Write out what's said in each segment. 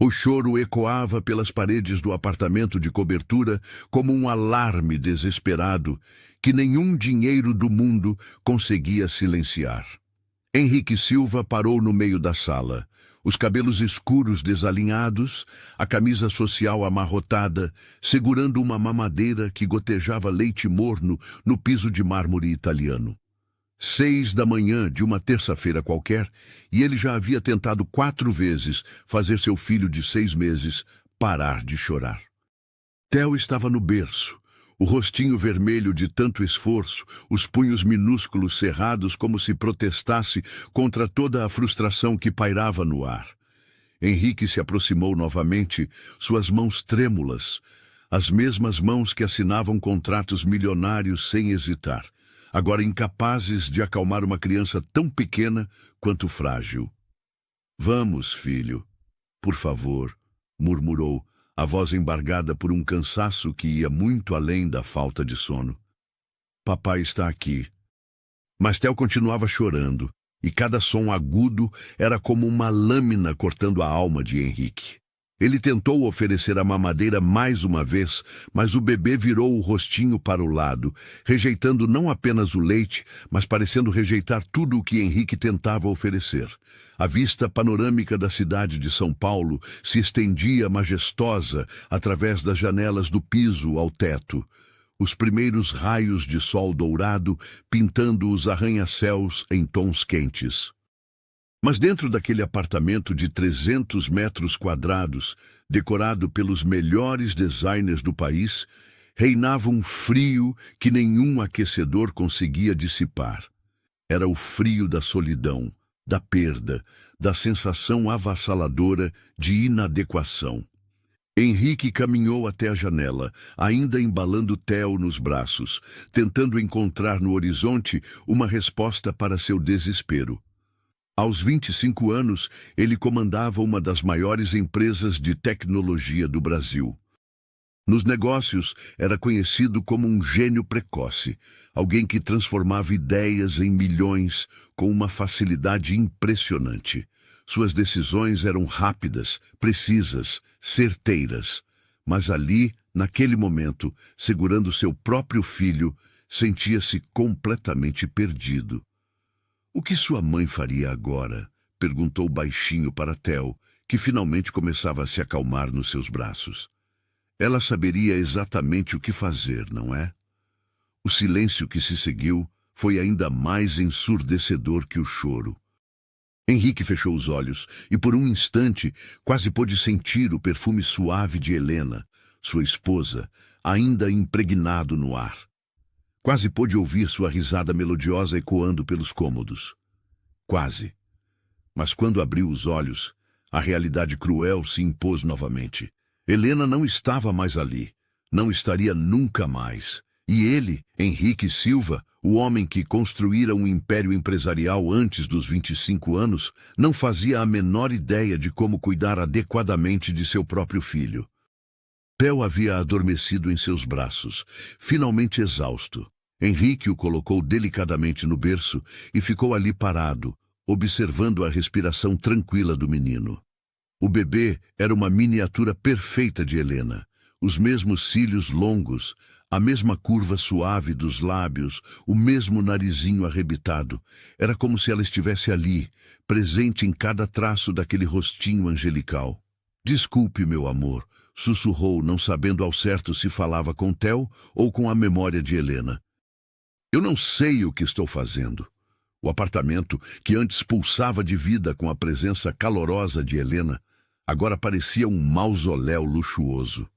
O choro ecoava pelas paredes do apartamento de cobertura como um alarme desesperado que nenhum dinheiro do mundo conseguia silenciar. Henrique Silva parou no meio da sala, os cabelos escuros desalinhados, a camisa social amarrotada, segurando uma mamadeira que gotejava leite morno no piso de mármore italiano. 6 da manhã de uma terça-feira qualquer, e ele já havia tentado 4 vezes fazer seu filho de 6 meses parar de chorar. Theo estava no berço, o rostinho vermelho de tanto esforço, os punhos minúsculos cerrados como se protestasse contra toda a frustração que pairava no ar. Henrique se aproximou novamente, suas mãos trêmulas, as mesmas mãos que assinavam contratos milionários sem hesitar, agora incapazes de acalmar uma criança tão pequena quanto frágil. "Vamos, filho, por favor", murmurou, a voz embargada por um cansaço que ia muito além da falta de sono. "Papai está aqui." Mas Theo continuava chorando, e cada som agudo era como uma lâmina cortando a alma de Henrique. Ele tentou oferecer a mamadeira mais uma vez, mas o bebê virou o rostinho para o lado, rejeitando não apenas o leite, mas parecendo rejeitar tudo o que Henrique tentava oferecer. A vista panorâmica da cidade de São Paulo se estendia majestosa através das janelas do piso ao teto. Os primeiros raios de sol dourado pintando os arranha-céus em tons quentes. Mas dentro daquele apartamento de 300 metros quadrados, decorado pelos melhores designers do país, reinava um frio que nenhum aquecedor conseguia dissipar. Era o frio da solidão, da perda, da sensação avassaladora de inadequação. Henrique caminhou até a janela, ainda embalando Theo nos braços, tentando encontrar no horizonte uma resposta para seu desespero. Aos 25 anos, ele comandava uma das maiores empresas de tecnologia do Brasil. Nos negócios, era conhecido como um gênio precoce, alguém que transformava ideias em milhões com uma facilidade impressionante. Suas decisões eram rápidas, precisas, certeiras. Mas ali, naquele momento, segurando seu próprio filho, sentia-se completamente perdido. "O que sua mãe faria agora?", perguntou baixinho para Theo, que finalmente começava a se acalmar nos seus braços. Ela saberia exatamente o que fazer, não é? O silêncio que se seguiu foi ainda mais ensurdecedor que o choro. Henrique fechou os olhos e por um instante quase pôde sentir o perfume suave de Helena, sua esposa, ainda impregnado no ar. Quase pôde ouvir sua risada melodiosa ecoando pelos cômodos. Quase. Mas quando abriu os olhos, a realidade cruel se impôs novamente. Helena não estava mais ali. Não estaria nunca mais. E ele, Henrique Silva, o homem que construíra um império empresarial antes dos 25 anos, não fazia a menor ideia de como cuidar adequadamente de seu próprio filho. Theo havia adormecido em seus braços, finalmente exausto. Henrique o colocou delicadamente no berço e ficou ali parado, observando a respiração tranquila do menino. O bebê era uma miniatura perfeita de Helena, os mesmos cílios longos, a mesma curva suave dos lábios, o mesmo narizinho arrebitado. Era como se ela estivesse ali, presente em cada traço daquele rostinho angelical. "Desculpe, meu amor", sussurrou, não sabendo ao certo se falava com Theo ou com a memória de Helena. "Eu não sei o que estou fazendo." O apartamento, que antes pulsava de vida com a presença calorosa de Helena, agora parecia um mausoléu luxuoso.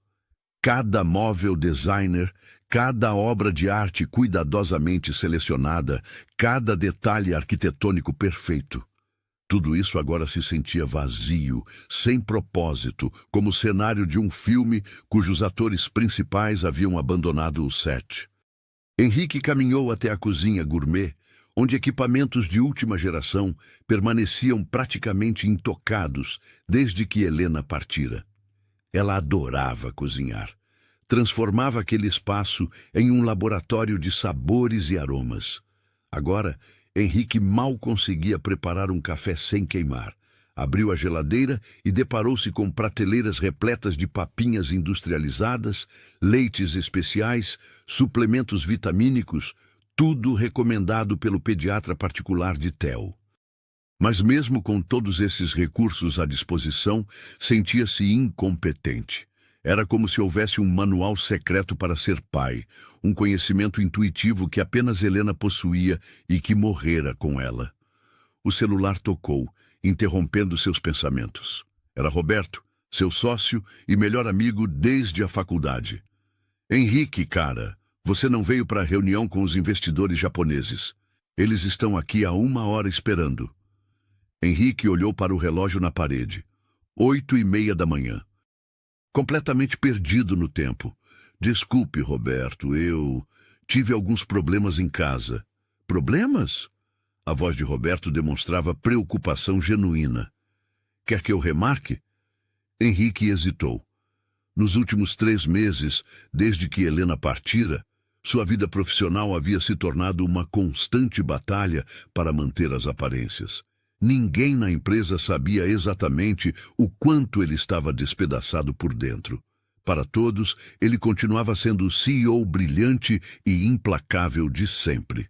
Cada móvel designer, cada obra de arte cuidadosamente selecionada, cada detalhe arquitetônico perfeito. Tudo isso agora se sentia vazio, sem propósito, como o cenário de um filme cujos atores principais haviam abandonado o set. Henrique caminhou até a cozinha gourmet, onde equipamentos de última geração permaneciam praticamente intocados desde que Helena partira. Ela adorava cozinhar. Transformava aquele espaço em um laboratório de sabores e aromas. Agora, Henrique mal conseguia preparar um café sem queimar. Abriu a geladeira e deparou-se com prateleiras repletas de papinhas industrializadas, leites especiais, suplementos vitamínicos, tudo recomendado pelo pediatra particular de Theo. Mas mesmo com todos esses recursos à disposição, sentia-se incompetente. Era como se houvesse um manual secreto para ser pai, um conhecimento intuitivo que apenas Helena possuía e que morrera com ela. O celular tocou, interrompendo seus pensamentos. Era Roberto, seu sócio e melhor amigo desde a faculdade. Henrique, cara, você não veio para a reunião com os investidores japoneses. Eles estão aqui há 1 hora esperando. Henrique olhou para o relógio na parede. 8h30 da manhã. Completamente perdido no tempo. Desculpe, Roberto, eu tive alguns problemas em casa. Problemas? A voz de Roberto demonstrava preocupação genuína. Quer que eu remarque? Henrique hesitou. Nos últimos 3 meses, desde que Helena partira, sua vida profissional havia se tornado uma constante batalha para manter as aparências. Ninguém na empresa sabia exatamente o quanto ele estava despedaçado por dentro. Para todos, ele continuava sendo o CEO brilhante e implacável de sempre.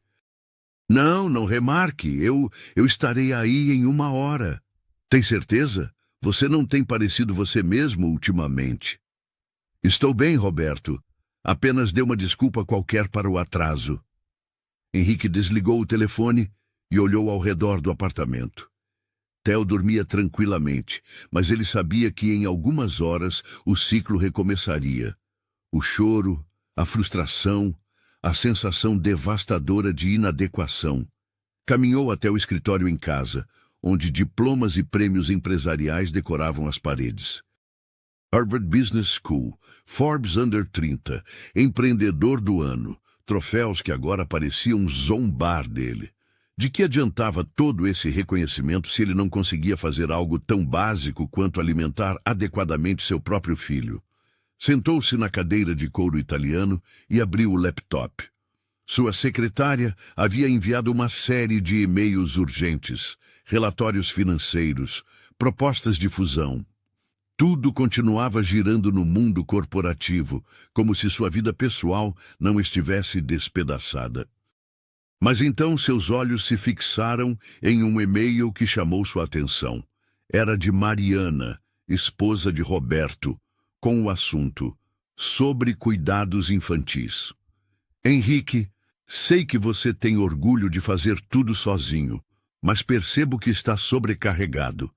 Não remarque, eu estarei aí em 1 hora. Tem certeza? Você não tem parecido você mesmo ultimamente. Estou bem, Roberto. Apenas dê uma desculpa qualquer para o atraso. Henrique desligou o telefone e olhou ao redor do apartamento. Theo dormia tranquilamente, mas ele sabia que em algumas horas o ciclo recomeçaria. O choro, a frustração, a sensação devastadora de inadequação. Caminhou até o escritório em casa, onde diplomas e prêmios empresariais decoravam as paredes. Harvard Business School, Forbes Under 30, empreendedor do ano, troféus que agora pareciam zombar dele. De que adiantava todo esse reconhecimento se ele não conseguia fazer algo tão básico quanto alimentar adequadamente seu próprio filho? Sentou-se na cadeira de couro italiano e abriu o laptop. Sua secretária havia enviado uma série de e-mails urgentes, relatórios financeiros, propostas de fusão. Tudo continuava girando no mundo corporativo, como se sua vida pessoal não estivesse despedaçada. Mas então seus olhos se fixaram em um e-mail que chamou sua atenção. Era de Mariana, esposa de Roberto, com o assunto sobre cuidados infantis. Henrique, sei que você tem orgulho de fazer tudo sozinho, mas percebo que está sobrecarregado.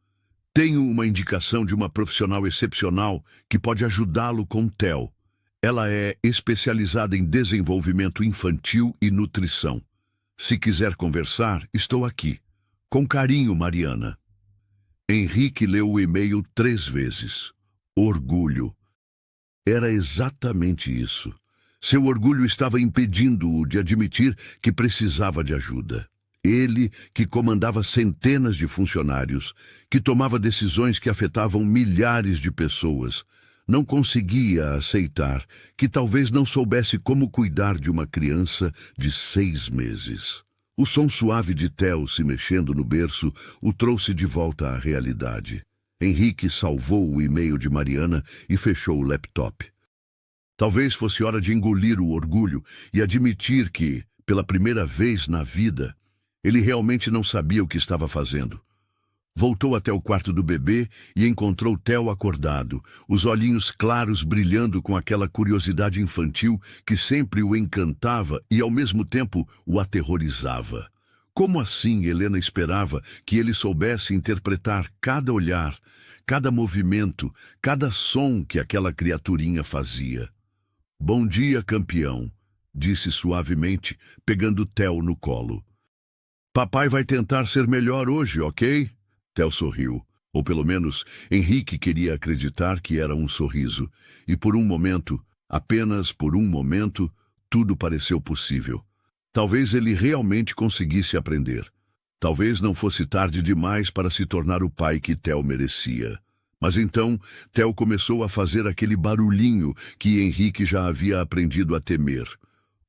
Tenho uma indicação de uma profissional excepcional que pode ajudá-lo com Theo. Ela é especializada em desenvolvimento infantil e nutrição. Se quiser conversar, estou aqui. Com carinho, Mariana. Henrique leu o e-mail 3 vezes. Orgulho. Era exatamente isso. Seu orgulho estava impedindo-o de admitir que precisava de ajuda. Ele, que comandava centenas de funcionários, que tomava decisões que afetavam milhares de pessoas, não conseguia aceitar que talvez não soubesse como cuidar de uma criança de 6 meses. O som suave de Theo se mexendo no berço o trouxe de volta à realidade. Henrique salvou o e-mail de Mariana e fechou o laptop. Talvez fosse hora de engolir o orgulho e admitir que, pela primeira vez na vida, ele realmente não sabia o que estava fazendo. Voltou até o quarto do bebê e encontrou Theo acordado, os olhinhos claros brilhando com aquela curiosidade infantil que sempre o encantava e, ao mesmo tempo, o aterrorizava. Como assim Helena esperava que ele soubesse interpretar cada olhar, cada movimento, cada som que aquela criaturinha fazia? Bom dia, campeão, disse suavemente, pegando Theo no colo. Papai vai tentar ser melhor hoje, ok? Theo sorriu, ou pelo menos Henrique queria acreditar que era um sorriso, e por um momento, apenas por um momento, tudo pareceu possível. Talvez ele realmente conseguisse aprender. Talvez não fosse tarde demais para se tornar o pai que Theo merecia. Mas então, Theo começou a fazer aquele barulhinho que Henrique já havia aprendido a temer.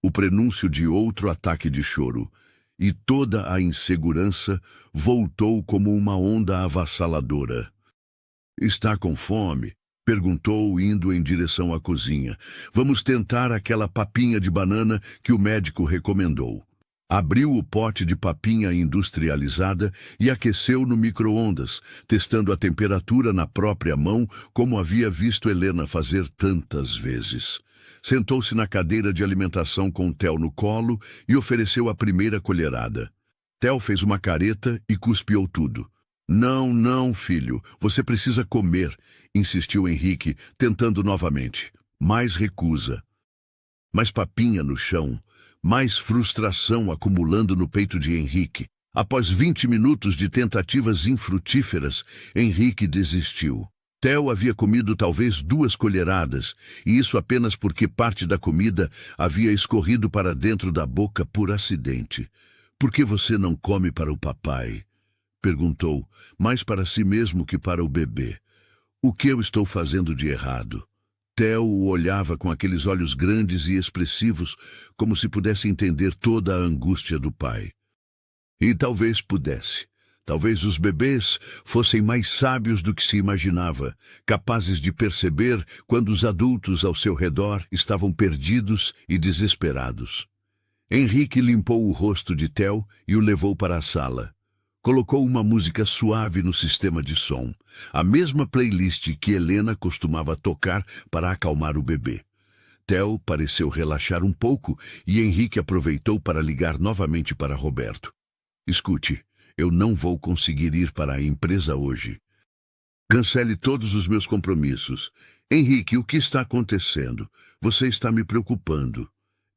O prenúncio de outro ataque de choro. e toda a insegurança voltou como uma onda avassaladora. "Está com fome?" perguntou, indo em direção à cozinha. "Vamos tentar aquela papinha de banana que o médico recomendou." Abriu o pote de papinha industrializada e aqueceu no micro-ondas, testando a temperatura na própria mão, como havia visto Helena fazer tantas vezes. Sentou-se na cadeira de alimentação com Theo no colo e ofereceu a primeira colherada. Theo fez uma careta e cuspiu tudo. "Não, não, filho, você precisa comer", insistiu Henrique, tentando novamente. Mais recusa. Mais papinha no chão. Mais frustração acumulando no peito de Henrique. Após 20 minutos de tentativas infrutíferas, Henrique desistiu. Theo havia comido talvez 2 colheradas, e isso apenas porque parte da comida havia escorrido para dentro da boca por acidente. "Por que você não come para o papai?" perguntou, mais para si mesmo que para o bebê. "O que eu estou fazendo de errado?" Theo o olhava com aqueles olhos grandes e expressivos, como se pudesse entender toda a angústia do pai. E talvez pudesse. Talvez os bebês fossem mais sábios do que se imaginava, capazes de perceber quando os adultos ao seu redor estavam perdidos e desesperados. Henrique limpou o rosto de Theo e o levou para a sala. Colocou uma música suave no sistema de som, a mesma playlist que Helena costumava tocar para acalmar o bebê. Theo pareceu relaxar um pouco e Henrique aproveitou para ligar novamente para Roberto. "Escute, eu não vou conseguir ir para a empresa hoje. Cancele todos os meus compromissos. Henrique, o que está acontecendo? Você está me preocupando.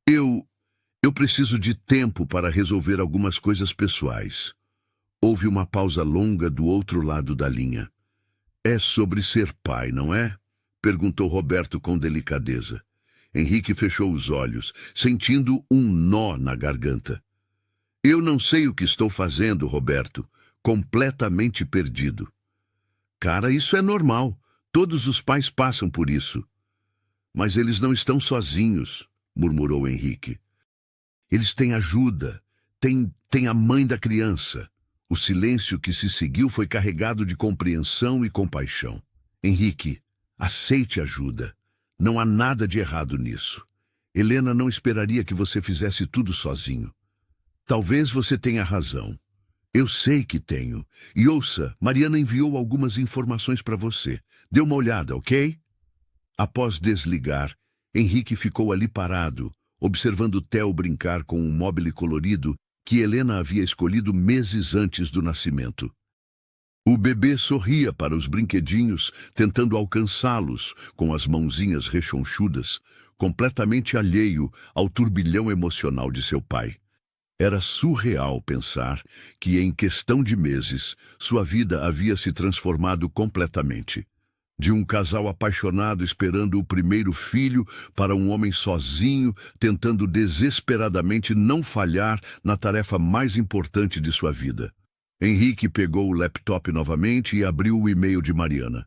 Eu preciso de tempo para resolver algumas coisas pessoais." Houve uma pausa longa do outro lado da linha. "É sobre ser pai, não é?" perguntou Roberto com delicadeza. Henrique fechou os olhos, sentindo um nó na garganta. "Eu não sei o que estou fazendo, Roberto. Completamente perdido." "Cara, isso é normal. Todos os pais passam por isso." "Mas eles não estão sozinhos", murmurou Henrique. "Eles têm ajuda. Tem a mãe da criança." O silêncio que se seguiu foi carregado de compreensão e compaixão. "Henrique, aceite ajuda. Não há nada de errado nisso. Helena não esperaria que você fizesse tudo sozinho. Talvez você tenha razão. Eu sei que tenho. E ouça, Mariana enviou algumas informações para você. Dê uma olhada, ok?" Após desligar, Henrique ficou ali parado, observando Theo brincar com um móvel colorido que Helena havia escolhido meses antes do nascimento. O bebê sorria para os brinquedinhos, tentando alcançá-los com as mãozinhas rechonchudas, completamente alheio ao turbilhão emocional de seu pai. Era surreal pensar que, em questão de meses, sua vida havia se transformado completamente. De um casal apaixonado esperando o primeiro filho para um homem sozinho, tentando desesperadamente não falhar na tarefa mais importante de sua vida. Henrique pegou o laptop novamente e abriu o e-mail de Mariana.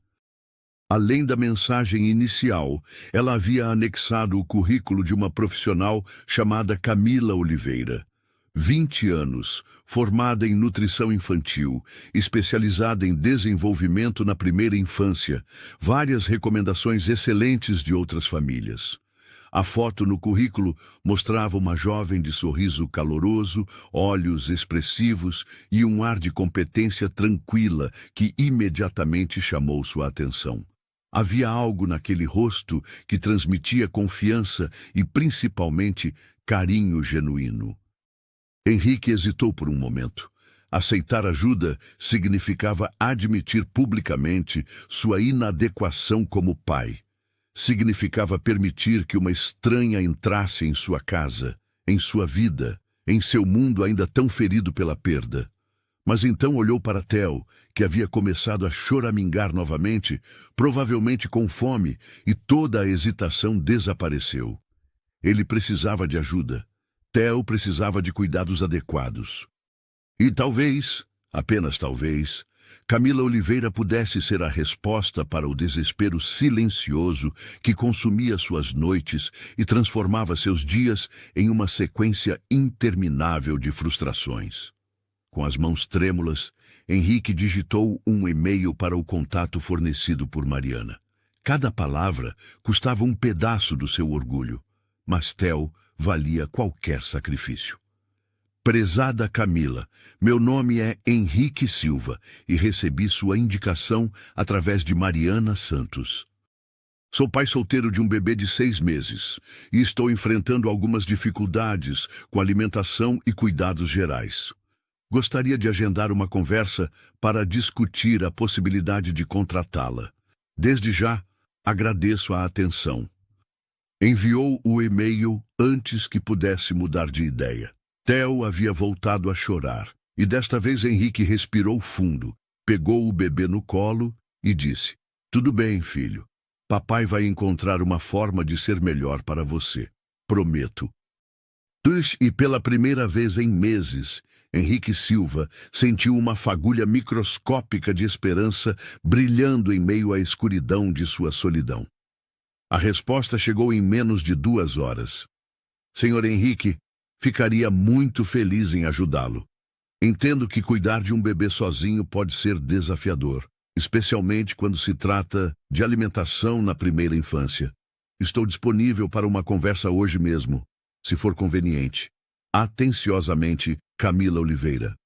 Além da mensagem inicial, ela havia anexado o currículo de uma profissional chamada Camila Oliveira. 20 anos, formada em nutrição infantil, especializada em desenvolvimento na primeira infância, várias recomendações excelentes de outras famílias. A foto no currículo mostrava uma jovem de sorriso caloroso, olhos expressivos e um ar de competência tranquila que imediatamente chamou sua atenção. Havia algo naquele rosto que transmitia confiança e, principalmente, carinho genuíno. Henrique hesitou por um momento. Aceitar ajuda significava admitir publicamente sua inadequação como pai. Significava permitir que uma estranha entrasse em sua casa, em sua vida, em seu mundo ainda tão ferido pela perda. Mas então olhou para Theo, que havia começado a choramingar novamente, provavelmente com fome, e toda a hesitação desapareceu. Ele precisava de ajuda. Theo precisava de cuidados adequados. E talvez, apenas talvez, Camila Oliveira pudesse ser a resposta para o desespero silencioso que consumia suas noites e transformava seus dias em uma sequência interminável de frustrações. Com as mãos trêmulas, Henrique digitou um e-mail para o contato fornecido por Mariana. Cada palavra custava um pedaço do seu orgulho, mas Theo valia qualquer sacrifício. Prezada Camila, meu nome é Henrique Silva e recebi sua indicação através de Mariana Santos. Sou pai solteiro de um bebê de 6 meses e estou enfrentando algumas dificuldades com alimentação e cuidados gerais. Gostaria de agendar uma conversa para discutir a possibilidade de contratá-la. Desde já, agradeço a atenção. Enviou o e-mail antes que pudesse mudar de ideia. Theo havia voltado a chorar, e desta vez Henrique respirou fundo, pegou o bebê no colo e disse: "Tudo bem, filho. Papai vai encontrar uma forma de ser melhor para você. Prometo." E pela primeira vez em meses, Henrique Silva sentiu uma fagulha microscópica de esperança brilhando em meio à escuridão de sua solidão. A resposta chegou em menos de 2 horas. "Senhor Henrique, ficaria muito feliz em ajudá-lo. Entendo que cuidar de um bebê sozinho pode ser desafiador, especialmente quando se trata de alimentação na primeira infância. Estou disponível para uma conversa hoje mesmo, se for conveniente. Atenciosamente, Camila Oliveira."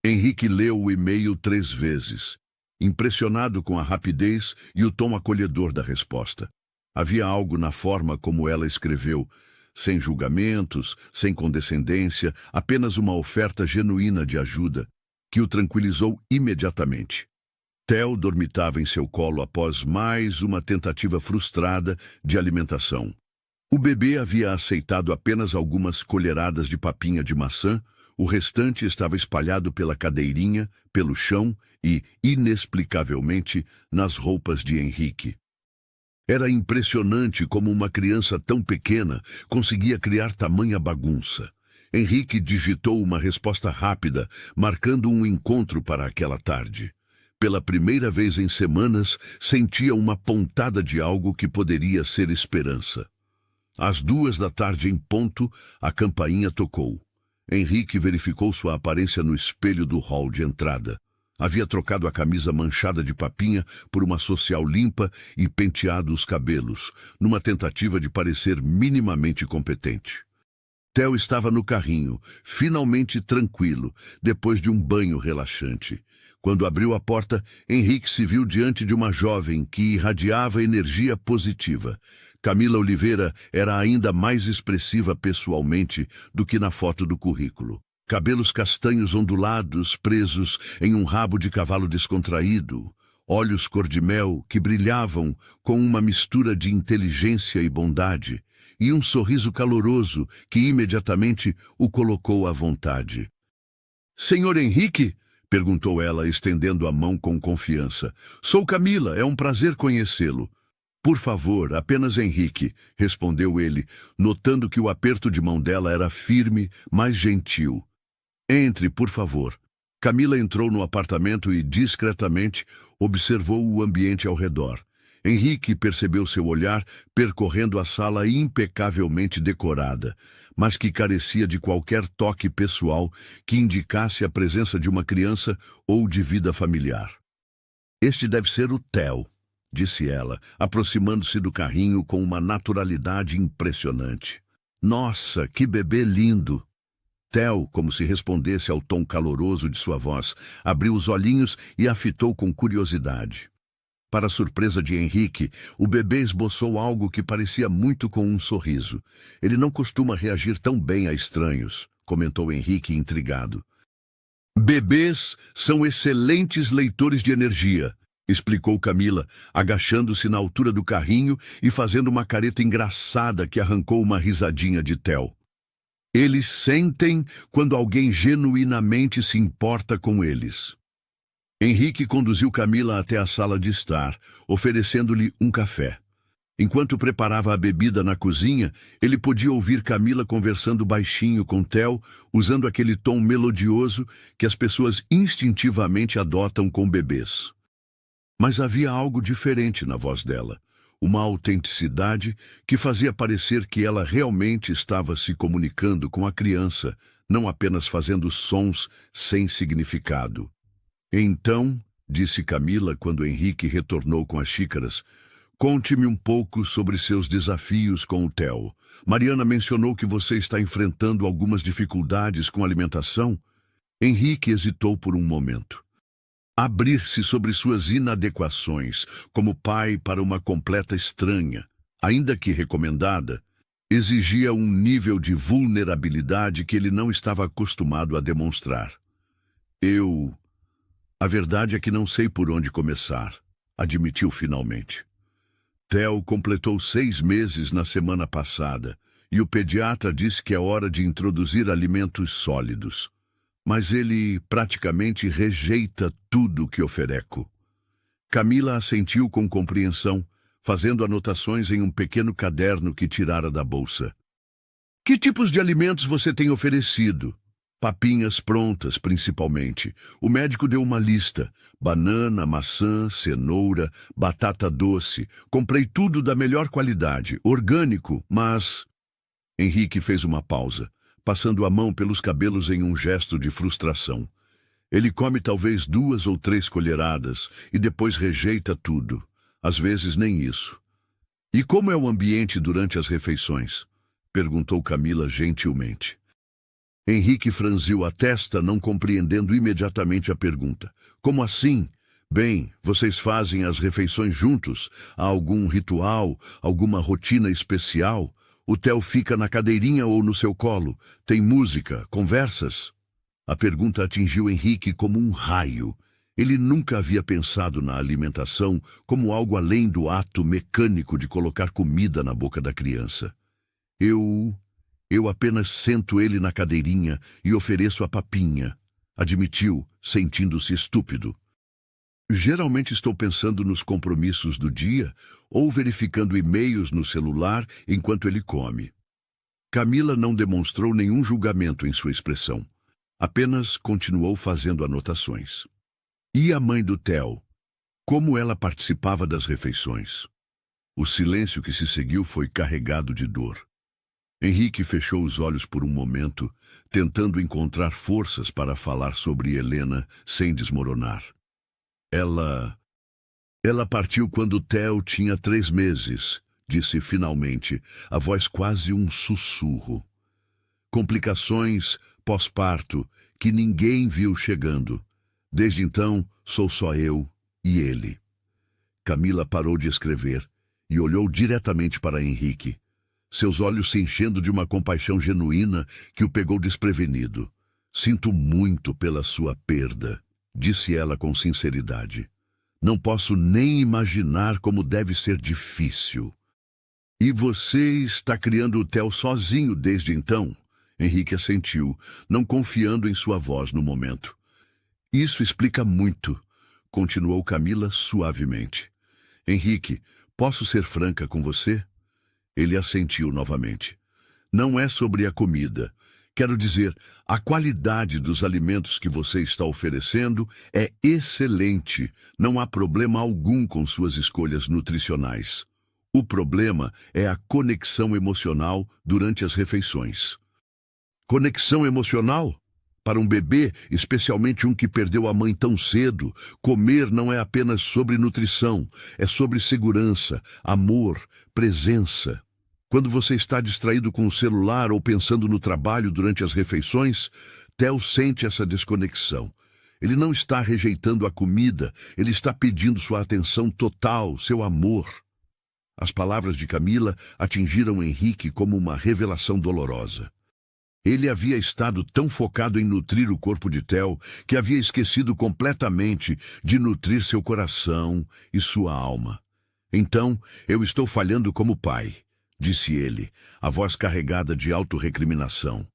Henrique leu o e-mail 3 vezes, impressionado com a rapidez e o tom acolhedor da resposta. Havia algo na forma como ela escreveu, sem julgamentos, sem condescendência, apenas uma oferta genuína de ajuda, que o tranquilizou imediatamente. Theo dormitava em seu colo após mais uma tentativa frustrada de alimentação. O bebê havia aceitado apenas algumas colheradas de papinha de maçã, o restante estava espalhado pela cadeirinha, pelo chão e, inexplicavelmente, nas roupas de Henrique. Era impressionante como uma criança tão pequena conseguia criar tamanha bagunça. Henrique digitou uma resposta rápida, marcando um encontro para aquela tarde. Pela primeira vez em semanas, sentia uma pontada de algo que poderia ser esperança. Às 2 da tarde em ponto, a campainha tocou. Henrique verificou sua aparência no espelho do hall de entrada. Havia trocado a camisa manchada de papinha por uma social limpa e penteado os cabelos, numa tentativa de parecer minimamente competente. Theo estava no carrinho, finalmente tranquilo, depois de um banho relaxante. Quando abriu a porta, Henrique se viu diante de uma jovem que irradiava energia positiva. Camila Oliveira era ainda mais expressiva pessoalmente do que na foto do currículo. Cabelos castanhos ondulados, presos em um rabo de cavalo descontraído, olhos cor-de-mel que brilhavam com uma mistura de inteligência e bondade, e um sorriso caloroso que imediatamente o colocou à vontade. "Senhor Henrique?" perguntou ela, estendendo a mão com confiança. "Sou Camila, é um prazer conhecê-lo." "Por favor, apenas Henrique", respondeu ele, notando que o aperto de mão dela era firme, mas gentil. "Entre, por favor." Camila entrou no apartamento e, discretamente, observou o ambiente ao redor. Henrique percebeu seu olhar percorrendo a sala impecavelmente decorada, mas que carecia de qualquer toque pessoal que indicasse a presença de uma criança ou de vida familiar. "Este deve ser o Theo", disse ela, aproximando-se do carrinho com uma naturalidade impressionante. "Nossa, que bebê lindo!" Theo, como se respondesse ao tom caloroso de sua voz, abriu os olhinhos e a fitou com curiosidade. Para a surpresa de Henrique, o bebê esboçou algo que parecia muito com um sorriso. "Ele não costuma reagir tão bem a estranhos", comentou Henrique intrigado. "Bebês são excelentes leitores de energia", explicou Camila, agachando-se na altura do carrinho e fazendo uma careta engraçada que arrancou uma risadinha de Theo. "Eles sentem quando alguém genuinamente se importa com eles." Henrique conduziu Camila até a sala de estar, oferecendo-lhe um café. Enquanto preparava a bebida na cozinha, ele podia ouvir Camila conversando baixinho com Theo, usando aquele tom melodioso que as pessoas instintivamente adotam com bebês. Mas havia algo diferente na voz dela, uma autenticidade que fazia parecer que ela realmente estava se comunicando com a criança, não apenas fazendo sons sem significado. Então, disse Camila quando Henrique retornou com as xícaras, conte-me um pouco sobre seus desafios com o Theo. Mariana mencionou que você está enfrentando algumas dificuldades com a alimentação. Henrique hesitou por um momento. Abrir-se sobre suas inadequações como pai para uma completa estranha, ainda que recomendada, exigia um nível de vulnerabilidade que ele não estava acostumado a demonstrar. A verdade é que não sei por onde começar, admitiu finalmente. Theo completou 6 meses na semana passada e o pediatra disse que é hora de introduzir alimentos sólidos. Mas ele praticamente rejeita tudo que ofereco. Camila assentiu com compreensão, fazendo anotações em um pequeno caderno que tirara da bolsa. Que tipos de alimentos você tem oferecido? Papinhas prontas, principalmente. O médico deu uma lista. Banana, maçã, cenoura, batata doce. Comprei tudo da melhor qualidade, orgânico, mas... Henrique fez uma pausa, passando a mão pelos cabelos em um gesto de frustração. Ele come talvez 2 ou 3 colheradas e depois rejeita tudo. Às vezes nem isso. E como é o ambiente durante as refeições? Perguntou Camila gentilmente. Henrique franziu a testa, não compreendendo imediatamente a pergunta. Como assim? Bem, vocês fazem as refeições juntos? Há algum ritual, alguma rotina especial? O Theo fica na cadeirinha ou no seu colo? Tem música, conversas? A pergunta atingiu Henrique como um raio. Ele nunca havia pensado na alimentação como algo além do ato mecânico de colocar comida na boca da criança. Eu apenas sento ele na cadeirinha e ofereço a papinha, admitiu, sentindo-se estúpido. Geralmente estou pensando nos compromissos do dia ou verificando e-mails no celular enquanto ele come. Camila não demonstrou nenhum julgamento em sua expressão. Apenas continuou fazendo anotações. E a mãe do Theo? Como ela participava das refeições? O silêncio que se seguiu foi carregado de dor. Henrique fechou os olhos por um momento, tentando encontrar forças para falar sobre Helena sem desmoronar. Ela partiu quando Theo tinha 3 meses, disse finalmente, a voz quase um sussurro. Complicações pós-parto que ninguém viu chegando. Desde então, sou só eu e ele. Camila parou de escrever e olhou diretamente para Henrique, seus olhos se enchendo de uma compaixão genuína que o pegou desprevenido. Sinto muito pela sua perda, disse ela com sinceridade. Não posso nem imaginar como deve ser difícil. E você está criando o Theo sozinho desde então? Henrique assentiu, não confiando em sua voz no momento. Isso explica muito, continuou Camila suavemente. Henrique, posso ser franca com você? Ele assentiu novamente. Não é sobre a comida. Quero dizer, a qualidade dos alimentos que você está oferecendo é excelente. Não há problema algum com suas escolhas nutricionais. O problema é a conexão emocional durante as refeições. Conexão emocional? Para um bebê, especialmente um que perdeu a mãe tão cedo, comer não é apenas sobre nutrição, é sobre segurança, amor, presença. Quando você está distraído com o celular ou pensando no trabalho durante as refeições, Theo sente essa desconexão. Ele não está rejeitando a comida, ele está pedindo sua atenção total, seu amor. As palavras de Camila atingiram Henrique como uma revelação dolorosa. Ele havia estado tão focado em nutrir o corpo de Theo que havia esquecido completamente de nutrir seu coração e sua alma. Então, eu estou falhando como pai, disse ele, a voz carregada de autorrecriminação.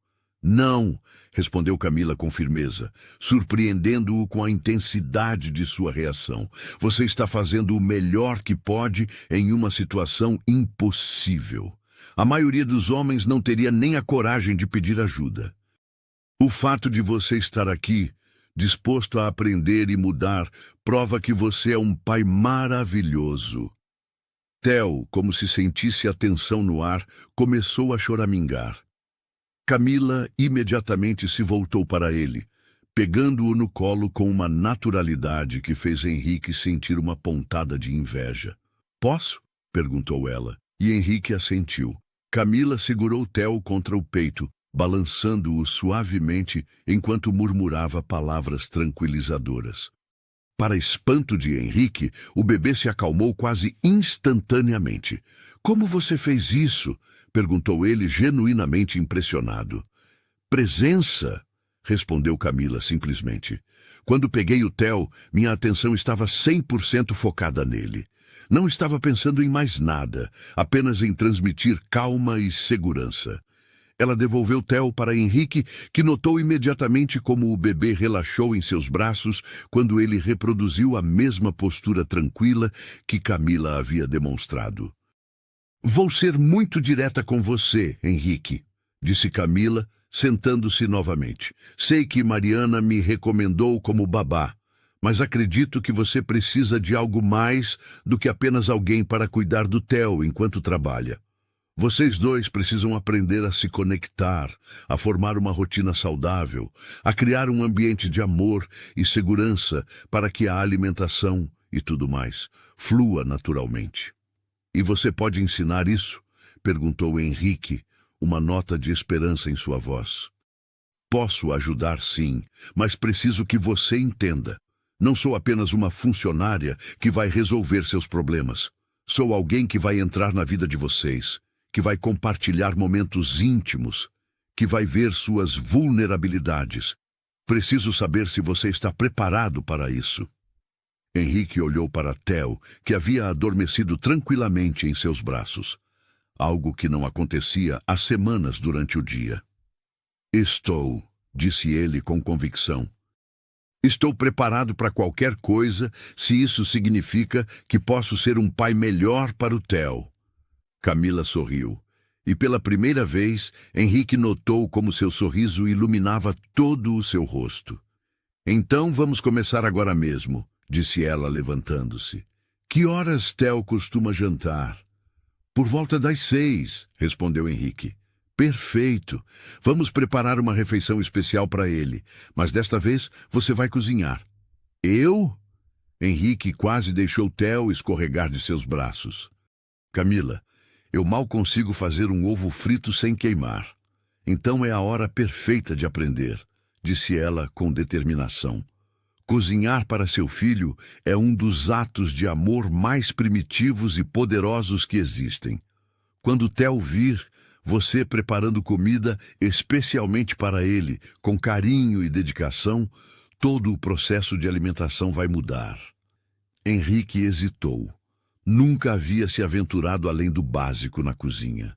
Não, respondeu Camila com firmeza, surpreendendo-o com a intensidade de sua reação. Você está fazendo o melhor que pode em uma situação impossível. A maioria dos homens não teria nem a coragem de pedir ajuda. O fato de você estar aqui, disposto a aprender e mudar, prova que você é um pai maravilhoso. Theo, como se sentisse a tensão no ar, começou a choramingar. Camila imediatamente se voltou para ele, pegando-o no colo com uma naturalidade que fez Henrique sentir uma pontada de inveja. Posso? Perguntou ela, e Henrique assentiu. Camila segurou Theo contra o peito, balançando-o suavemente enquanto murmurava palavras tranquilizadoras. Para espanto de Henrique, o bebê se acalmou quase instantaneamente. Como você fez isso? Perguntou ele, genuinamente impressionado. Presença, respondeu Camila simplesmente. Quando peguei o Theo, minha atenção estava 100% focada nele. Não estava pensando em mais nada, apenas em transmitir calma e segurança. Ela devolveu Theo para Henrique, que notou imediatamente como o bebê relaxou em seus braços quando ele reproduziu a mesma postura tranquila que Camila havia demonstrado. Vou ser muito direta com você, Henrique, disse Camila, sentando-se novamente. Sei que Mariana me recomendou como babá, mas acredito que você precisa de algo mais do que apenas alguém para cuidar do Theo enquanto trabalha. Vocês dois precisam aprender a se conectar, a formar uma rotina saudável, a criar um ambiente de amor e segurança para que a alimentação e tudo mais flua naturalmente. E você pode ensinar isso? Perguntou Henrique, uma nota de esperança em sua voz. Posso ajudar sim, mas preciso que você entenda. Não sou apenas uma funcionária que vai resolver seus problemas. Sou alguém que vai entrar na vida de vocês, que vai compartilhar momentos íntimos, que vai ver suas vulnerabilidades. Preciso saber se você está preparado para isso. Henrique olhou para Theo, que havia adormecido tranquilamente em seus braços, algo que não acontecia há semanas durante o dia. Estou, disse ele com convicção. Estou preparado para qualquer coisa se isso significa que posso ser um pai melhor para o Theo. Camila sorriu, e pela primeira vez Henrique notou como seu sorriso iluminava todo o seu rosto. Então vamos começar agora mesmo, disse ela levantando-se. Que horas Theo costuma jantar? Por volta das 6, respondeu Henrique. Perfeito. Vamos preparar uma refeição especial para ele, mas desta vez você vai cozinhar. Eu? Henrique quase deixou Theo escorregar de seus braços. Camila, eu mal consigo fazer um ovo frito sem queimar. Então é a hora perfeita de aprender, disse ela com determinação. Cozinhar para seu filho é um dos atos de amor mais primitivos e poderosos que existem. Quando Theo vir, você preparando comida especialmente para ele, com carinho e dedicação, todo o processo de alimentação vai mudar. Henrique hesitou. Nunca havia se aventurado além do básico na cozinha.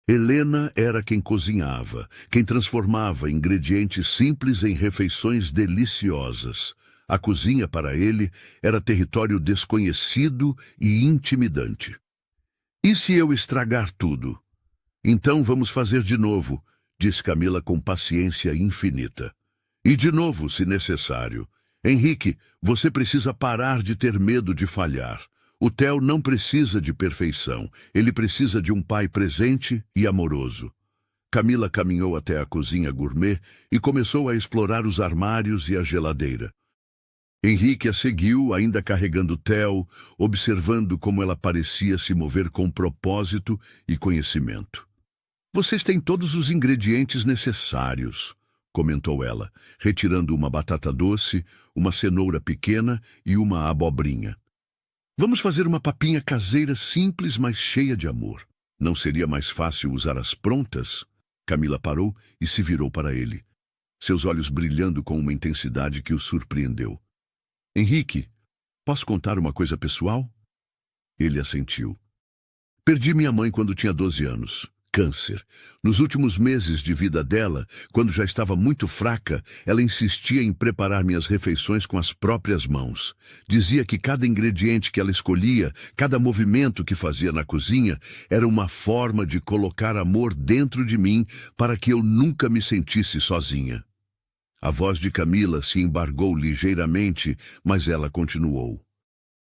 Helena era quem cozinhava, quem transformava ingredientes simples em refeições deliciosas. A cozinha, para ele, era território desconhecido e intimidante. E se eu estragar tudo? Então vamos fazer de novo, disse Camila com paciência infinita. E de novo, se necessário. Henrique, você precisa parar de ter medo de falhar. O Theo não precisa de perfeição, ele precisa de um pai presente e amoroso. Camila caminhou até a cozinha gourmet e começou a explorar os armários e a geladeira. Henrique a seguiu, ainda carregando Theo, observando como ela parecia se mover com propósito e conhecimento. Vocês têm todos os ingredientes necessários, comentou ela, retirando uma batata doce, uma cenoura pequena e uma abobrinha. Vamos fazer uma papinha caseira simples, mas cheia de amor. Não seria mais fácil usar as prontas? Camila parou e se virou para ele, seus olhos brilhando com uma intensidade que o surpreendeu. Henrique, posso contar uma coisa pessoal? Ele assentiu. Perdi minha mãe quando tinha 12 anos. câncer. Nos últimos meses de vida dela, quando já estava muito fraca, ela insistia em preparar minhas refeições com as próprias mãos. Dizia que cada ingrediente que ela escolhia, cada movimento que fazia na cozinha, era uma forma de colocar amor dentro de mim para que eu nunca me sentisse sozinha. A voz de Camila se embargou ligeiramente, mas ela continuou.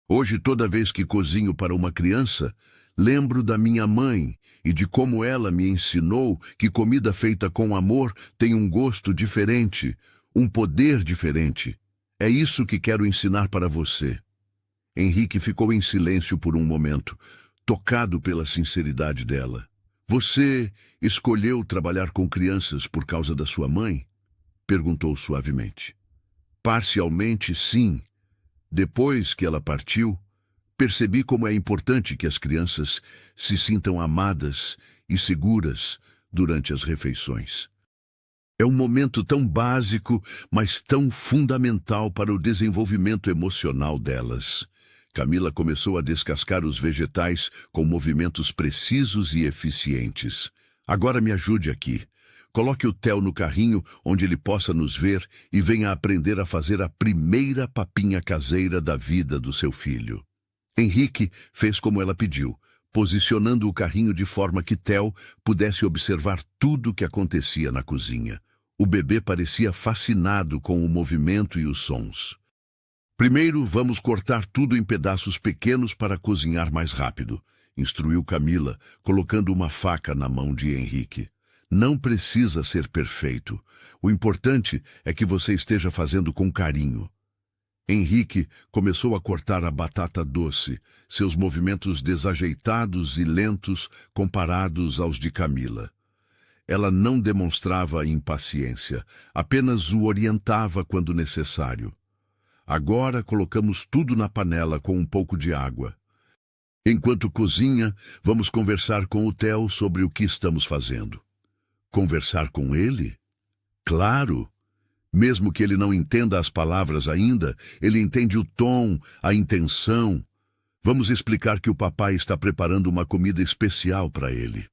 Hoje, toda vez que cozinho para uma criança, lembro da minha mãe e de como ela me ensinou que comida feita com amor tem um gosto diferente, um poder diferente. É isso que quero ensinar para você. Henrique ficou em silêncio por um momento, tocado pela sinceridade dela. Você escolheu trabalhar com crianças por causa da sua mãe? Perguntou suavemente. Parcialmente, sim. Depois que ela partiu, percebi como é importante que as crianças se sintam amadas e seguras durante as refeições. É um momento tão básico, mas tão fundamental para o desenvolvimento emocional delas. Camila começou a descascar os vegetais com movimentos precisos e eficientes. Agora me ajude aqui. Coloque o Theo no carrinho onde ele possa nos ver e venha aprender a fazer a primeira papinha caseira da vida do seu filho. Henrique fez como ela pediu, posicionando o carrinho de forma que Theo pudesse observar tudo o que acontecia na cozinha. O bebê parecia fascinado com o movimento e os sons. Primeiro, vamos cortar tudo em pedaços pequenos para cozinhar mais rápido, instruiu Camila, colocando uma faca na mão de Henrique. Não precisa ser perfeito. O importante é que você esteja fazendo com carinho. Henrique começou a cortar a batata doce, seus movimentos desajeitados e lentos comparados aos de Camila. Ela não demonstrava impaciência, apenas o orientava quando necessário. Agora colocamos tudo na panela com um pouco de água. Enquanto cozinha, vamos conversar com o Theo sobre o que estamos fazendo. Conversar com ele? Claro! Mesmo que ele não entenda as palavras ainda, ele entende o tom, a intenção. Vamos explicar que o papai está preparando uma comida especial para ele.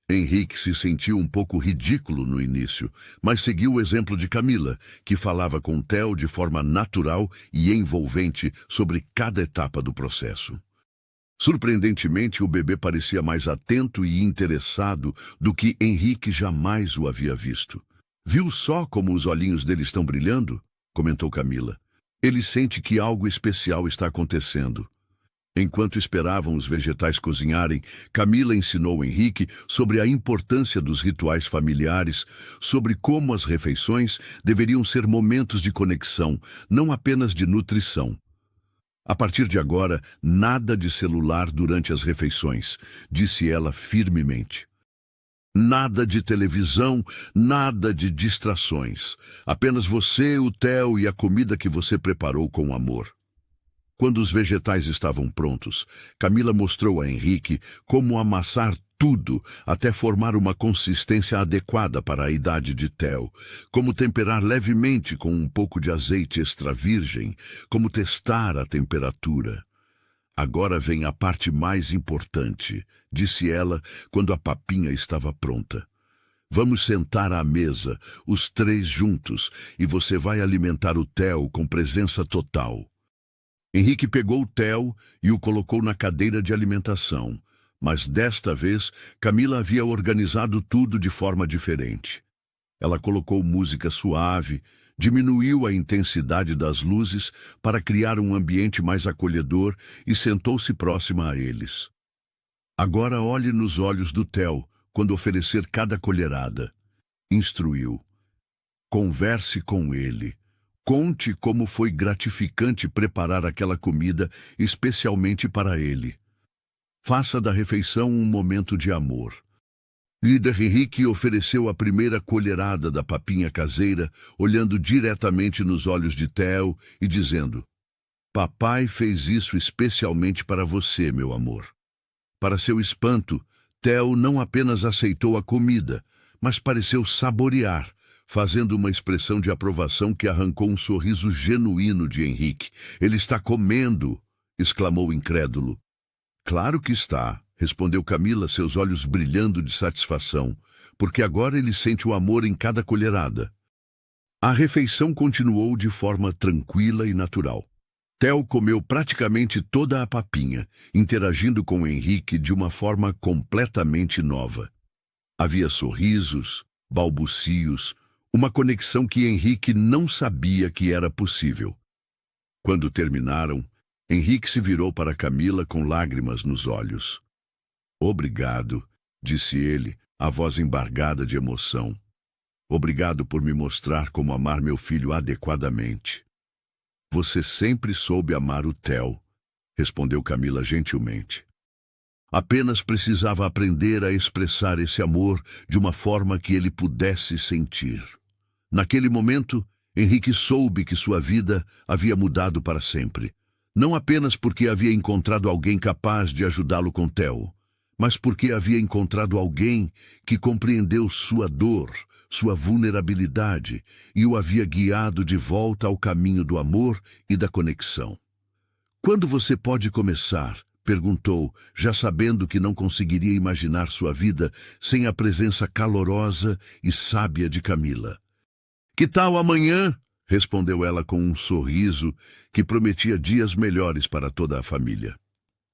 Henrique se sentiu um pouco ridículo no início, mas seguiu o exemplo de Camila, que falava com Theo de forma natural e envolvente sobre cada etapa do processo. Surpreendentemente, o bebê parecia mais atento e interessado do que Henrique jamais o havia visto. Viu só como os olhinhos dele estão brilhando? Comentou Camila. Ele sente que algo especial está acontecendo. Enquanto esperavam os vegetais cozinharem, Camila ensinou Henrique sobre a importância dos rituais familiares, sobre como as refeições deveriam ser momentos de conexão, não apenas de nutrição. A partir de agora, nada de celular durante as refeições, disse ela firmemente. Nada de televisão, nada de distrações. Apenas você, o Theo e a comida que você preparou com amor. Quando os vegetais estavam prontos, Camila mostrou a Henrique como amassar tudo até formar uma consistência adequada para a idade de Theo, como temperar levemente com um pouco de azeite extra virgem, como testar a temperatura. Agora vem a parte mais importante, disse ela quando a papinha estava pronta. Vamos sentar à mesa, os três juntos, e você vai alimentar o Theo com presença total. Henrique pegou o Theo e o colocou na cadeira de alimentação, mas desta vez Camila havia organizado tudo de forma diferente. Ela colocou música suave, diminuiu a intensidade das luzes para criar um ambiente mais acolhedor e sentou-se próxima a eles. Agora olhe nos olhos do Theo quando oferecer cada colherada, instruiu. Converse com ele. Conte como foi gratificante preparar aquela comida especialmente para ele. Faça da refeição um momento de amor. Líder Henrique ofereceu a primeira colherada da papinha caseira, olhando diretamente nos olhos de Theo e dizendo: Papai fez isso especialmente para você, meu amor. Para seu espanto, Theo não apenas aceitou a comida, mas pareceu saborear, fazendo uma expressão de aprovação que arrancou um sorriso genuíno de Henrique. Ele está comendo! Exclamou incrédulo. Claro que está, respondeu Camila, seus olhos brilhando de satisfação, porque agora ele sente o amor em cada colherada. A refeição continuou de forma tranquila e natural. Theo comeu praticamente toda a papinha, interagindo com Henrique de uma forma completamente nova. Havia sorrisos, balbucios, uma conexão que Henrique não sabia que era possível. Quando terminaram, Henrique se virou para Camila com lágrimas nos olhos. "Obrigado", disse ele, a voz embargada de emoção. "Obrigado por me mostrar como amar meu filho adequadamente." "Você sempre soube amar o Theo", respondeu Camila gentilmente. "Apenas precisava aprender a expressar esse amor de uma forma que ele pudesse sentir." Naquele momento, Henrique soube que sua vida havia mudado para sempre. Não apenas porque havia encontrado alguém capaz de ajudá-lo com Theo, mas porque havia encontrado alguém que compreendeu sua dor, sua vulnerabilidade e o havia guiado de volta ao caminho do amor e da conexão. "Quando você pode começar?", perguntou, já sabendo que não conseguiria imaginar sua vida sem a presença calorosa e sábia de Camila. "Que tal amanhã?", respondeu ela com um sorriso que prometia dias melhores para toda a família.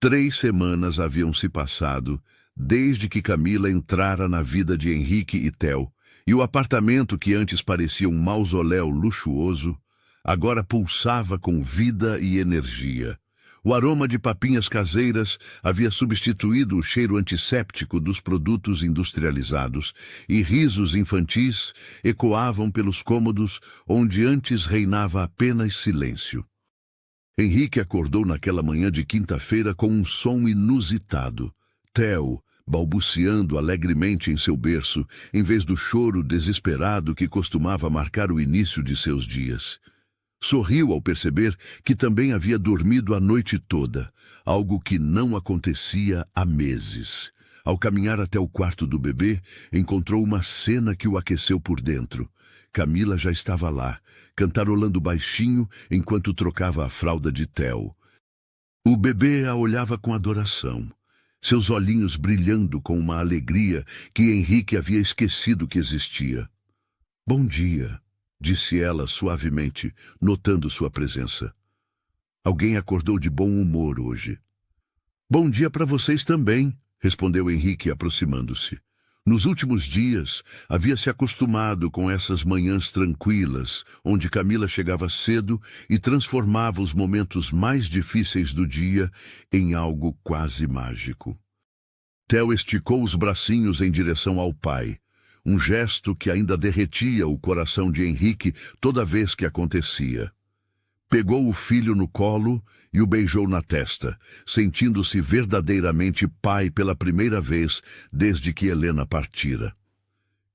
3 semanas haviam se passado desde que Camila entrara na vida de Henrique e Theo, e o apartamento que antes parecia um mausoléu luxuoso, agora pulsava com vida e energia. O aroma de papinhas caseiras havia substituído o cheiro antisséptico dos produtos industrializados, e risos infantis ecoavam pelos cômodos onde antes reinava apenas silêncio. Henrique acordou naquela manhã de quinta-feira com um som inusitado. Theo, balbuciando alegremente em seu berço, em vez do choro desesperado que costumava marcar o início de seus dias. Sorriu ao perceber que também havia dormido a noite toda, algo que não acontecia há meses. Ao caminhar até o quarto do bebê, encontrou uma cena que o aqueceu por dentro. Camila já estava lá, cantarolando baixinho enquanto trocava a fralda de Theo. O bebê a olhava com adoração, seus olhinhos brilhando com uma alegria que Henrique havia esquecido que existia. "Bom dia", disse ela suavemente, notando sua presença. "Alguém acordou de bom humor hoje." "Bom dia para vocês também", respondeu Henrique, aproximando-se. Nos últimos dias, havia se acostumado com essas manhãs tranquilas, onde Camila chegava cedo e transformava os momentos mais difíceis do dia em algo quase mágico. Theo esticou os bracinhos em direção ao pai, um gesto que ainda derretia o coração de Henrique toda vez que acontecia. Pegou o filho no colo e o beijou na testa, sentindo-se verdadeiramente pai pela primeira vez desde que Helena partira.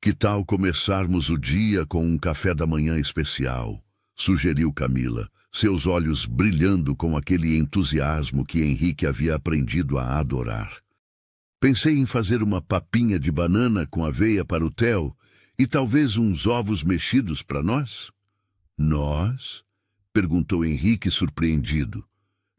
"Que tal começarmos o dia com um café da manhã especial?", sugeriu Camila, seus olhos brilhando com aquele entusiasmo que Henrique havia aprendido a adorar. "Pensei em fazer uma papinha de banana com aveia para o Theo e talvez uns ovos mexidos para nós." "Nós?", perguntou Henrique, surpreendido.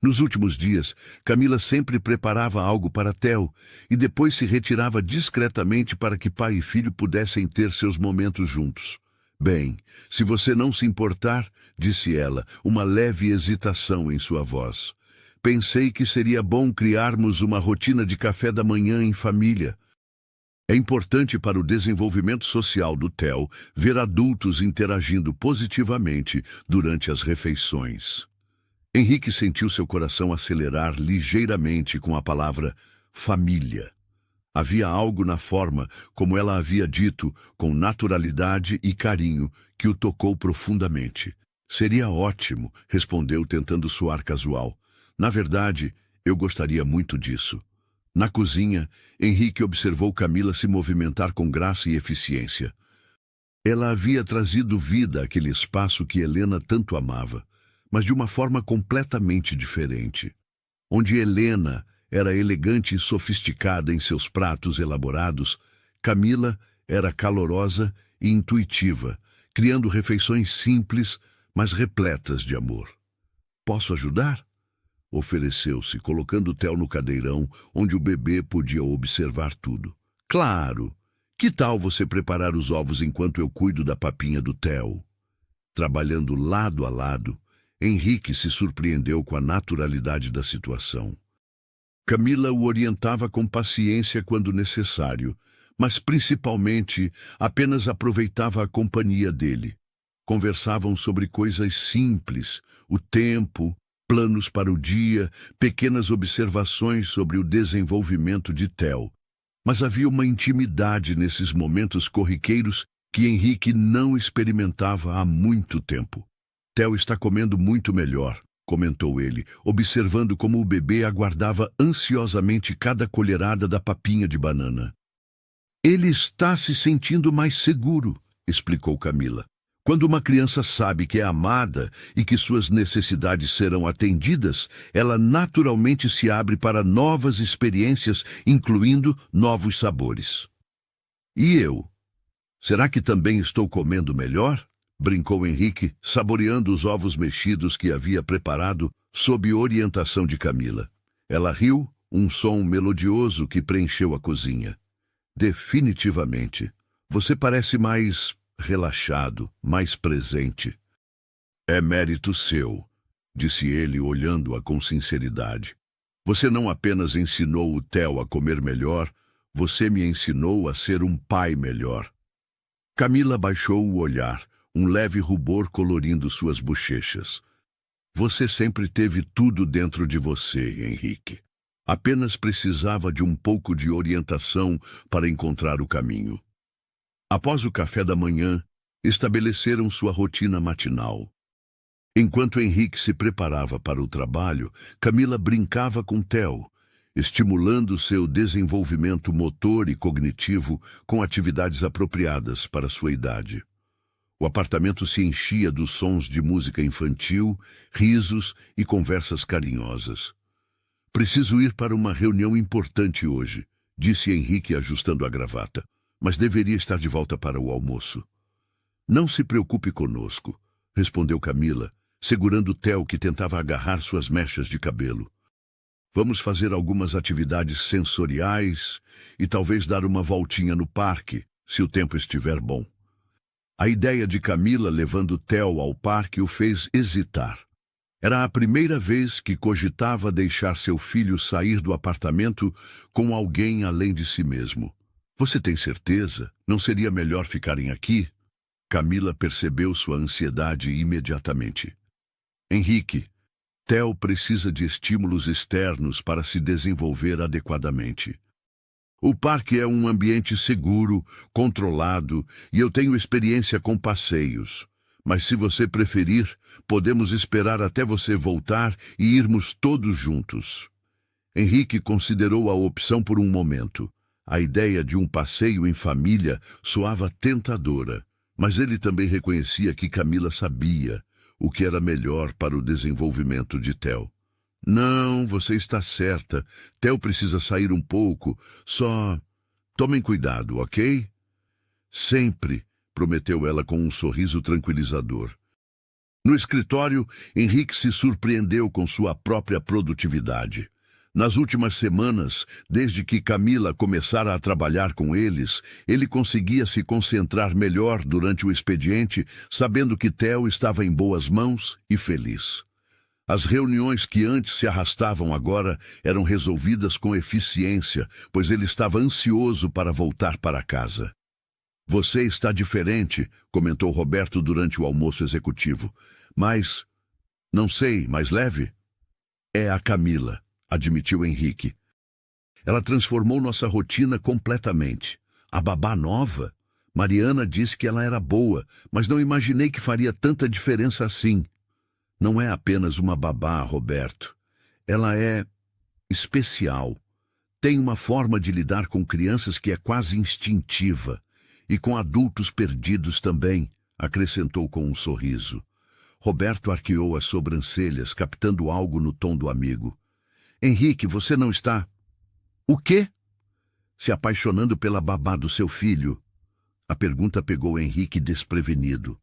Nos últimos dias, Camila sempre preparava algo para Theo e depois se retirava discretamente para que pai e filho pudessem ter seus momentos juntos. "Bem, se você não se importar", disse ela, uma leve hesitação em sua voz. "Pensei que seria bom criarmos uma rotina de café da manhã em família. É importante para o desenvolvimento social do Theo ver adultos interagindo positivamente durante as refeições." Henrique sentiu seu coração acelerar ligeiramente com a palavra família. Havia algo na forma como ela havia dito, com naturalidade e carinho, que o tocou profundamente. "Seria ótimo", respondeu tentando soar casual. "Na verdade, eu gostaria muito disso." Na cozinha, Henrique observou Camila se movimentar com graça e eficiência. Ela havia trazido vida àquele espaço que Helena tanto amava, mas de uma forma completamente diferente. Onde Helena era elegante e sofisticada em seus pratos elaborados, Camila era calorosa e intuitiva, criando refeições simples, mas repletas de amor. "Posso ajudar?", ofereceu-se, colocando Theo no cadeirão, onde o bebê podia observar tudo. Claro! Que tal você preparar os ovos enquanto eu cuido da papinha do Theo? Trabalhando lado a lado, Henrique se surpreendeu com a naturalidade da situação. Camila o orientava com paciência quando necessário, mas principalmente apenas aproveitava a companhia dele. Conversavam sobre coisas simples, o tempo, planos para o dia, pequenas observações sobre o desenvolvimento de Theo. Mas havia uma intimidade nesses momentos corriqueiros que Henrique não experimentava há muito tempo. Theo está comendo muito melhor, comentou ele, observando como o bebê aguardava ansiosamente cada colherada da papinha de banana. Ele está se sentindo mais seguro, explicou Camila. Quando uma criança sabe que é amada e que suas necessidades serão atendidas, ela naturalmente se abre para novas experiências, incluindo novos sabores. E eu? Será que também estou comendo melhor? Brincou Henrique, saboreando os ovos mexidos que havia preparado sob orientação de Camila. Ela riu, um som melodioso que preencheu a cozinha. Definitivamente. Você parece mais relaxado, mais presente. É mérito seu, disse ele, olhando-a com sinceridade. Você não apenas ensinou o Theo a comer melhor, você me ensinou a ser um pai melhor. Camila baixou o olhar, um leve rubor colorindo suas bochechas. Você sempre teve tudo dentro de você, Henrique. Apenas precisava de um pouco de orientação para encontrar o caminho. Após o café da manhã, estabeleceram sua rotina matinal. Enquanto Henrique se preparava para o trabalho, Camila brincava com Theo, estimulando seu desenvolvimento motor e cognitivo com atividades apropriadas para sua idade. O apartamento se enchia dos sons de música infantil, risos e conversas carinhosas. Preciso ir para uma reunião importante hoje, disse Henrique ajustando a gravata, mas deveria estar de volta para o almoço. Não se preocupe conosco, respondeu Camila, segurando Theo que tentava agarrar suas mechas de cabelo. Vamos fazer algumas atividades sensoriais e talvez dar uma voltinha no parque, se o tempo estiver bom. A ideia de Camila levando Theo ao parque o fez hesitar. Era a primeira vez que cogitava deixar seu filho sair do apartamento com alguém além de si mesmo. Você tem certeza? Não seria melhor ficarem aqui? Camila percebeu sua ansiedade imediatamente. Henrique, Theo precisa de estímulos externos para se desenvolver adequadamente. O parque é um ambiente seguro, controlado, e eu tenho experiência com passeios. Mas se você preferir, podemos esperar até você voltar e irmos todos juntos. Henrique considerou a opção por um momento. A ideia de um passeio em família soava tentadora, mas ele também reconhecia que Camila sabia o que era melhor para o desenvolvimento de Theo. Não, você está certa. Theo precisa sair um pouco. Só tomem cuidado, ok? Sempre, prometeu ela com um sorriso tranquilizador. No escritório, Henrique se surpreendeu com sua própria produtividade. Nas últimas semanas, desde que Camila começara a trabalhar com eles, ele conseguia se concentrar melhor durante o expediente, sabendo que Theo estava em boas mãos e feliz. As reuniões que antes se arrastavam agora eram resolvidas com eficiência, pois ele estava ansioso para voltar para casa. Você está diferente, comentou Roberto durante o almoço executivo. Mas, não sei, mais leve? É a Camila, admitiu Henrique. Ela transformou nossa rotina completamente. A babá nova? Mariana disse que ela era boa, mas não imaginei que faria tanta diferença assim. Não é apenas uma babá, Roberto. Ela é especial. Tem uma forma de lidar com crianças que é quase instintiva. E com adultos perdidos também, acrescentou com um sorriso. Roberto arqueou as sobrancelhas, captando algo no tom do amigo. Henrique, você não está... O quê? Se apaixonando pela babá do seu filho? A pergunta pegou Henrique desprevenido.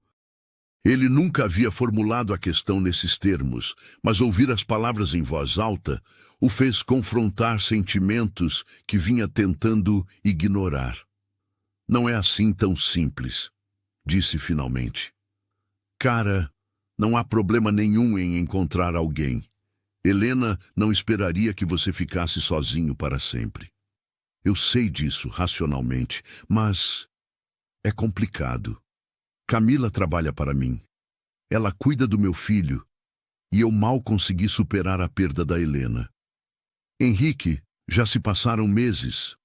Ele nunca havia formulado a questão nesses termos, mas ouvir as palavras em voz alta o fez confrontar sentimentos que vinha tentando ignorar. Não é assim tão simples, disse finalmente. Cara, não há problema nenhum em encontrar alguém. Helena não esperaria que você ficasse sozinho para sempre. Eu sei disso racionalmente, mas é complicado. Camila trabalha para mim. Ela cuida do meu filho e eu mal consegui superar a perda da Helena. Henrique, já se passaram meses.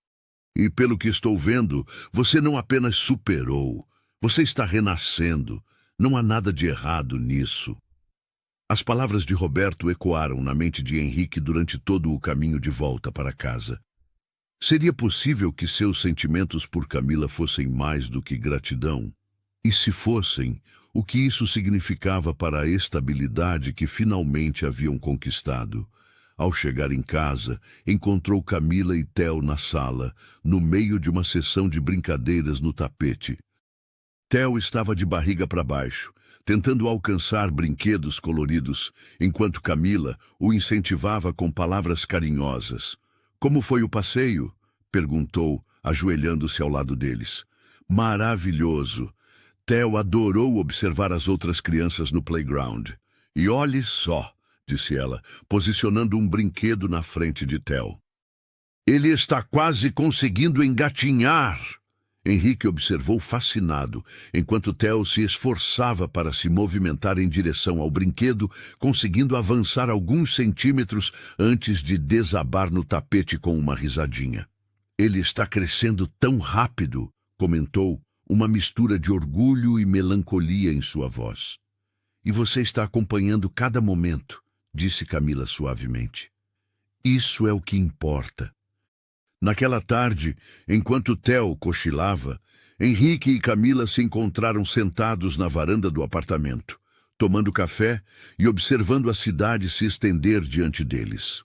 E pelo que estou vendo, você não apenas superou, você está renascendo. Não há nada de errado nisso. As palavras de Roberto ecoaram na mente de Henrique durante todo o caminho de volta para casa. Seria possível que seus sentimentos por Camila fossem mais do que gratidão? E se fossem, o que isso significava para a estabilidade que finalmente haviam conquistado? Ao chegar em casa, encontrou Camila e Theo na sala, no meio de uma sessão de brincadeiras no tapete. Theo estava de barriga para baixo, tentando alcançar brinquedos coloridos, enquanto Camila o incentivava com palavras carinhosas. Como foi o passeio? Perguntou, ajoelhando-se ao lado deles. Maravilhoso! Theo adorou observar as outras crianças no playground. E olhe só, disse ela, posicionando um brinquedo na frente de Theo. Ele está quase conseguindo engatinhar! Henrique observou fascinado, enquanto Theo se esforçava para se movimentar em direção ao brinquedo, conseguindo avançar alguns centímetros antes de desabar no tapete com uma risadinha. Ele está crescendo tão rápido, comentou, uma mistura de orgulho e melancolia em sua voz. E você está acompanhando cada momento, disse Camila suavemente. Isso é o que importa. Naquela tarde, enquanto Theo cochilava, Henrique e Camila se encontraram sentados na varanda do apartamento, tomando café e observando a cidade se estender diante deles.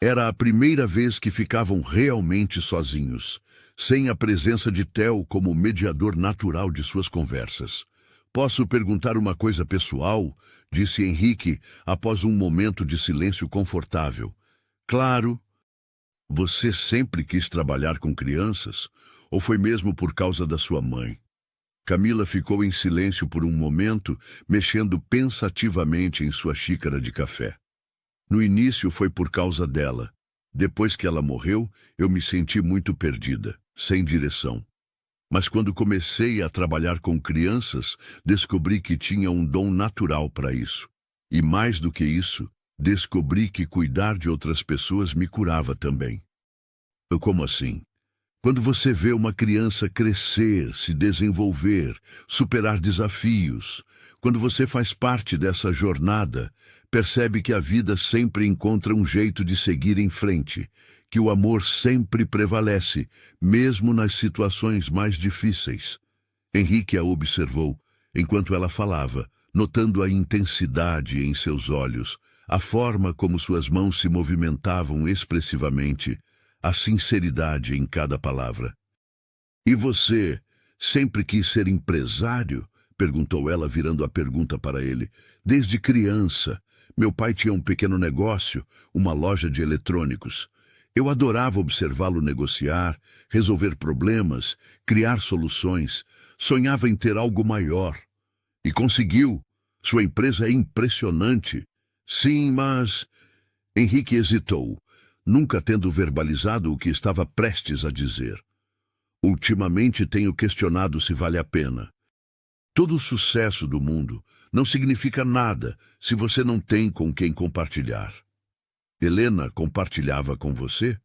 Era a primeira vez que ficavam realmente sozinhos, sem a presença de Theo como mediador natural de suas conversas. Posso perguntar uma coisa pessoal? Disse Henrique, após um momento de silêncio confortável. Claro. Você sempre quis trabalhar com crianças? Ou foi mesmo por causa da sua mãe? Camila ficou em silêncio por um momento, mexendo pensativamente em sua xícara de café. No início foi por causa dela. Depois que ela morreu, eu me senti muito perdida, sem direção. Mas quando comecei a trabalhar com crianças, descobri que tinha um dom natural para isso. E mais do que isso, descobri que cuidar de outras pessoas me curava também. Como assim? Quando você vê uma criança crescer, se desenvolver, superar desafios, quando você faz parte dessa jornada, percebe que a vida sempre encontra um jeito de seguir em frente, que o amor sempre prevalece, mesmo nas situações mais difíceis. Henrique a observou, enquanto ela falava, notando a intensidade em seus olhos, a forma como suas mãos se movimentavam expressivamente, a sinceridade em cada palavra. E você sempre quis ser empresário? Perguntou ela, virando a pergunta para ele. Desde criança. Meu pai tinha um pequeno negócio, uma loja de eletrônicos. Eu adorava observá-lo negociar, resolver problemas, criar soluções. Sonhava em ter algo maior. E conseguiu. Sua empresa é impressionante. Sim, mas... Henrique hesitou, nunca tendo verbalizado o que estava prestes a dizer. Ultimamente tenho questionado se vale a pena. Todo o sucesso do mundo não significa nada se você não tem com quem compartilhar. Helena compartilhava com você?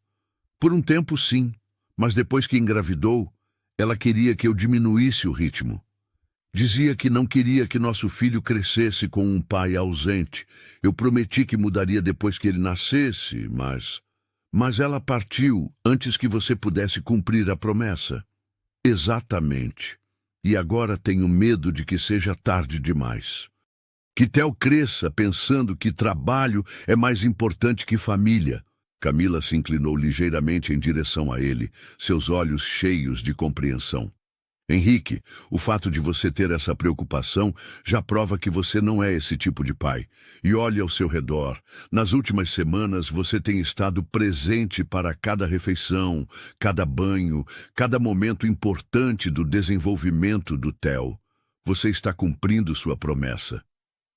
Por um tempo, sim, mas depois que engravidou, ela queria que eu diminuísse o ritmo. Dizia que não queria que nosso filho crescesse com um pai ausente. Eu prometi que mudaria depois que ele nascesse, mas ela partiu antes que você pudesse cumprir a promessa. Exatamente. E agora tenho medo de que seja tarde demais. Que Theo cresça pensando que trabalho é mais importante que família. Camila se inclinou ligeiramente em direção a ele, seus olhos cheios de compreensão. Henrique, o fato de você ter essa preocupação já prova que você não é esse tipo de pai. E olhe ao seu redor. Nas últimas semanas, você tem estado presente para cada refeição, cada banho, cada momento importante do desenvolvimento do Theo. Você está cumprindo sua promessa.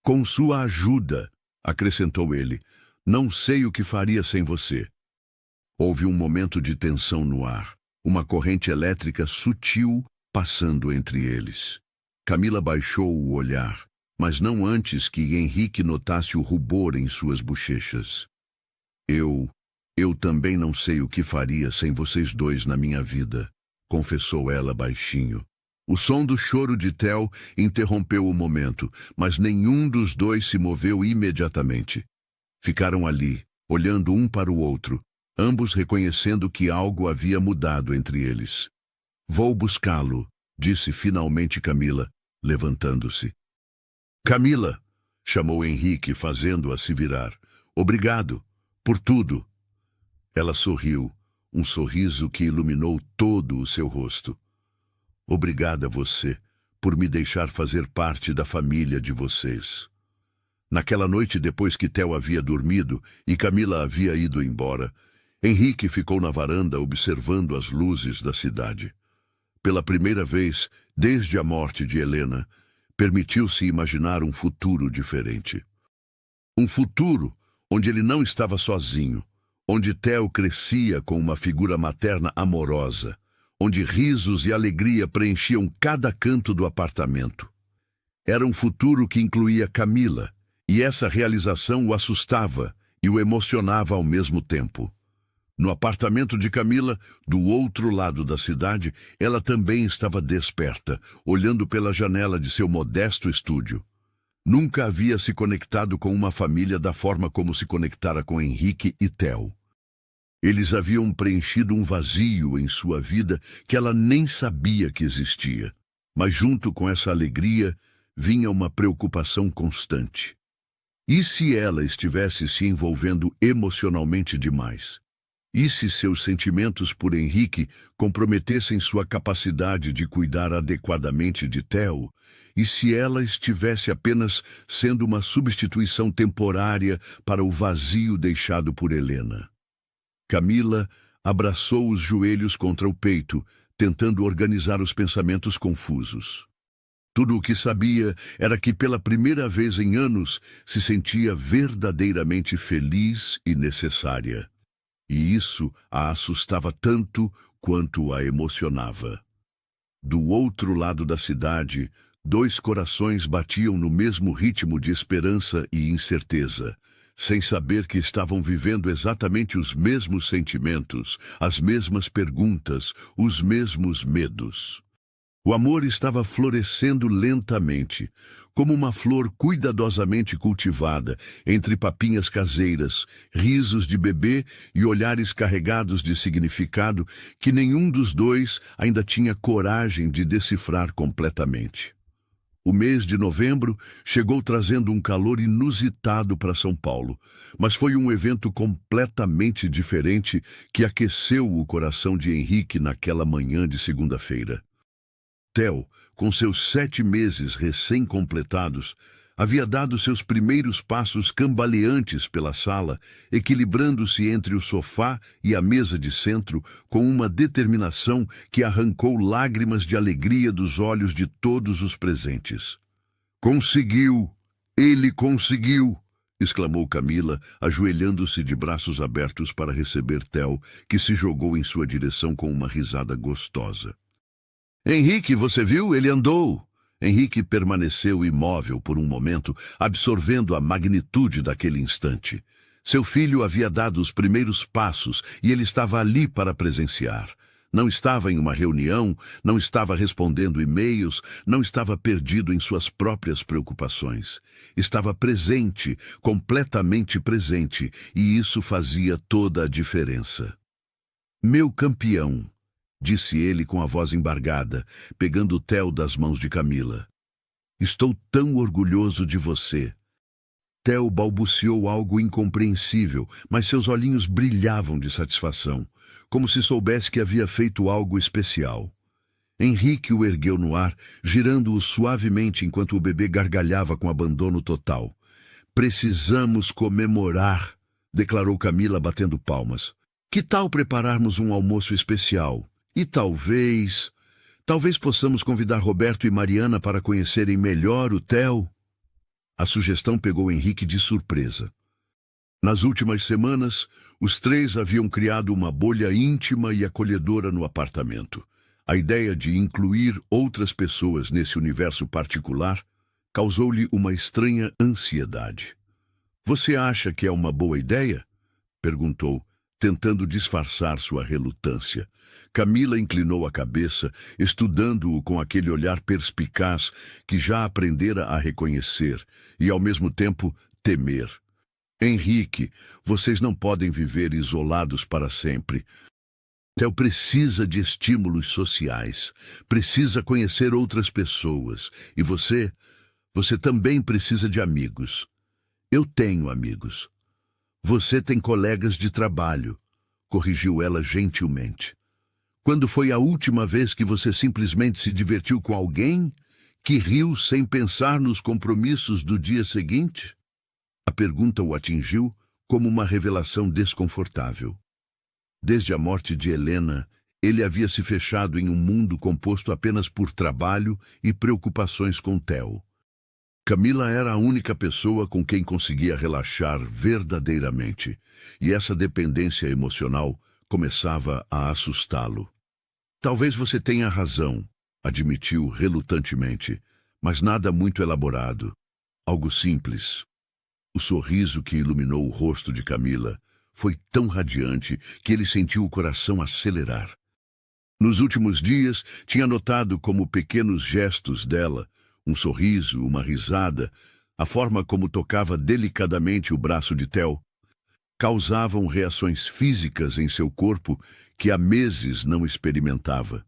Com sua ajuda, acrescentou ele, não sei o que faria sem você. Houve um momento de tensão no ar, uma corrente elétrica sutil passando entre eles. Camila baixou o olhar, mas não antes que Henrique notasse o rubor em suas bochechas. Eu também não sei o que faria sem vocês dois na minha vida, confessou ela baixinho. O som do choro de Theo interrompeu o momento, mas nenhum dos dois se moveu imediatamente. Ficaram ali, olhando um para o outro, ambos reconhecendo que algo havia mudado entre eles. Vou buscá-lo, disse finalmente Camila, levantando-se. Camila, chamou Henrique, fazendo-a se virar. Obrigado, por tudo. Ela sorriu, um sorriso que iluminou todo o seu rosto. Obrigada a você, por me deixar fazer parte da família de vocês. Naquela noite, depois que Theo havia dormido e Camila havia ido embora, Henrique ficou na varanda observando as luzes da cidade. Pela primeira vez, desde a morte de Helena, permitiu-se imaginar um futuro diferente. Um futuro onde ele não estava sozinho, onde Theo crescia com uma figura materna amorosa, onde risos e alegria preenchiam cada canto do apartamento. Era um futuro que incluía Camila, e essa realização o assustava e o emocionava ao mesmo tempo. No apartamento de Camila, do outro lado da cidade, ela também estava desperta, olhando pela janela de seu modesto estúdio. Nunca havia se conectado com uma família da forma como se conectara com Henrique e Theo. Eles haviam preenchido um vazio em sua vida que ela nem sabia que existia. Mas junto com essa alegria, vinha uma preocupação constante. E se ela estivesse se envolvendo emocionalmente demais? E se seus sentimentos por Henrique comprometessem sua capacidade de cuidar adequadamente de Theo? E se ela estivesse apenas sendo uma substituição temporária para o vazio deixado por Helena? Camila abraçou os joelhos contra o peito, tentando organizar os pensamentos confusos. Tudo o que sabia era que pela primeira vez em anos se sentia verdadeiramente feliz e necessária. E isso a assustava tanto quanto a emocionava. Do outro lado da cidade, dois corações batiam no mesmo ritmo de esperança e incerteza, sem saber que estavam vivendo exatamente os mesmos sentimentos, as mesmas perguntas, os mesmos medos. O amor estava florescendo lentamente, como uma flor cuidadosamente cultivada, entre papinhas caseiras, risos de bebê e olhares carregados de significado que nenhum dos dois ainda tinha coragem de decifrar completamente. O mês de novembro chegou trazendo um calor inusitado para São Paulo, mas foi um evento completamente diferente que aqueceu o coração de Henrique naquela manhã de segunda-feira. Theo, com seus 7 meses recém-completados, havia dado seus primeiros passos cambaleantes pela sala, equilibrando-se entre o sofá e a mesa de centro com uma determinação que arrancou lágrimas de alegria dos olhos de todos os presentes. "Conseguiu! Ele conseguiu!" exclamou Camila, ajoelhando-se de braços abertos para receber Theo, que se jogou em sua direção com uma risada gostosa. "Henrique, você viu? Ele andou!" Henrique permaneceu imóvel por um momento, absorvendo a magnitude daquele instante. Seu filho havia dado os primeiros passos e ele estava ali para presenciar. Não estava em uma reunião, não estava respondendo e-mails, não estava perdido em suas próprias preocupações. Estava presente, completamente presente, e isso fazia toda a diferença. "Meu campeão", disse ele com a voz embargada, pegando o Theo das mãos de Camila. "Estou tão orgulhoso de você." Theo balbuciou algo incompreensível, mas seus olhinhos brilhavam de satisfação, como se soubesse que havia feito algo especial. Henrique o ergueu no ar, girando-o suavemente enquanto o bebê gargalhava com abandono total. Precisamos comemorar, declarou Camila batendo palmas. Que tal prepararmos um almoço especial? E talvez possamos convidar Roberto e Mariana para conhecerem melhor o Theo? A sugestão pegou Henrique de surpresa. Nas últimas semanas, os três haviam criado uma bolha íntima e acolhedora no apartamento. A ideia de incluir outras pessoas nesse universo particular causou-lhe uma estranha ansiedade. Você acha que é uma boa ideia? Perguntou, tentando disfarçar sua relutância. Camila inclinou a cabeça, estudando-o com aquele olhar perspicaz que já aprendera a reconhecer e, ao mesmo tempo, temer. Henrique, vocês não podem viver isolados para sempre. Theo precisa de estímulos sociais, precisa conhecer outras pessoas. E você também precisa de amigos. Eu tenho amigos. Você tem colegas de trabalho, corrigiu ela gentilmente. Quando foi a última vez que você simplesmente se divertiu com alguém que riu sem pensar nos compromissos do dia seguinte? A pergunta o atingiu como uma revelação desconfortável. Desde a morte de Helena, ele havia se fechado em um mundo composto apenas por trabalho e preocupações com Theo. Camila era a única pessoa com quem conseguia relaxar verdadeiramente, e essa dependência emocional começava a assustá-lo. Talvez você tenha razão, admitiu relutantemente, mas nada muito elaborado. Algo simples. O sorriso que iluminou o rosto de Camila foi tão radiante que ele sentiu o coração acelerar. Nos últimos dias, tinha notado como pequenos gestos dela, um sorriso, uma risada, a forma como tocava delicadamente o braço de Theo, causavam reações físicas em seu corpo que há meses não experimentava.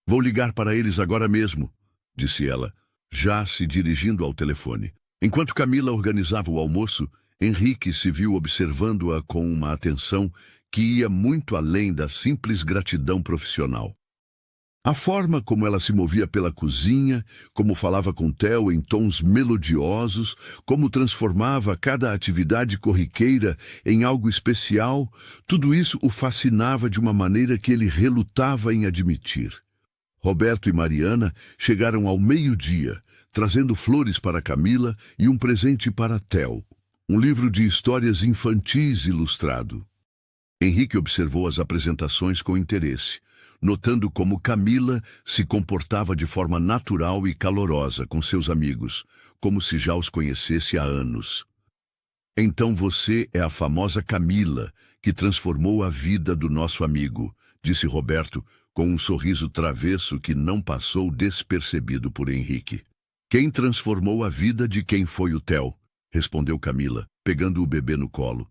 Vou ligar para eles agora mesmo, disse ela, já se dirigindo ao telefone. Enquanto Camila organizava o almoço, Henrique se viu observando-a com uma atenção que ia muito além da simples gratidão profissional. A forma como ela se movia pela cozinha, como falava com Theo em tons melodiosos, como transformava cada atividade corriqueira em algo especial, tudo isso o fascinava de uma maneira que ele relutava em admitir. Roberto e Mariana chegaram ao meio-dia, trazendo flores para Camila e um presente para Theo, um livro de histórias infantis ilustrado. Henrique observou as apresentações com interesse, notando como Camila se comportava de forma natural e calorosa com seus amigos, como se já os conhecesse há anos. Então você é a famosa Camila, que transformou a vida do nosso amigo, disse Roberto, com um sorriso travesso que não passou despercebido por Henrique. Quem transformou a vida de quem foi o Theo? Respondeu Camila, pegando o bebê no colo.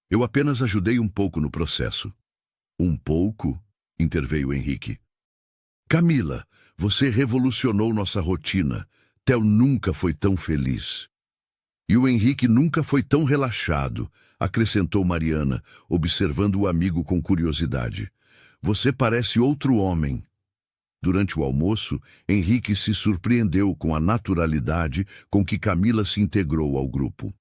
Eu apenas ajudei um pouco no processo. Um pouco? Interveio Henrique. Camila, você revolucionou nossa rotina. Theo nunca foi tão feliz. E o Henrique nunca foi tão relaxado, acrescentou Mariana, observando o amigo com curiosidade. Você parece outro homem. Durante o almoço, Henrique se surpreendeu com a naturalidade com que Camila se integrou ao grupo.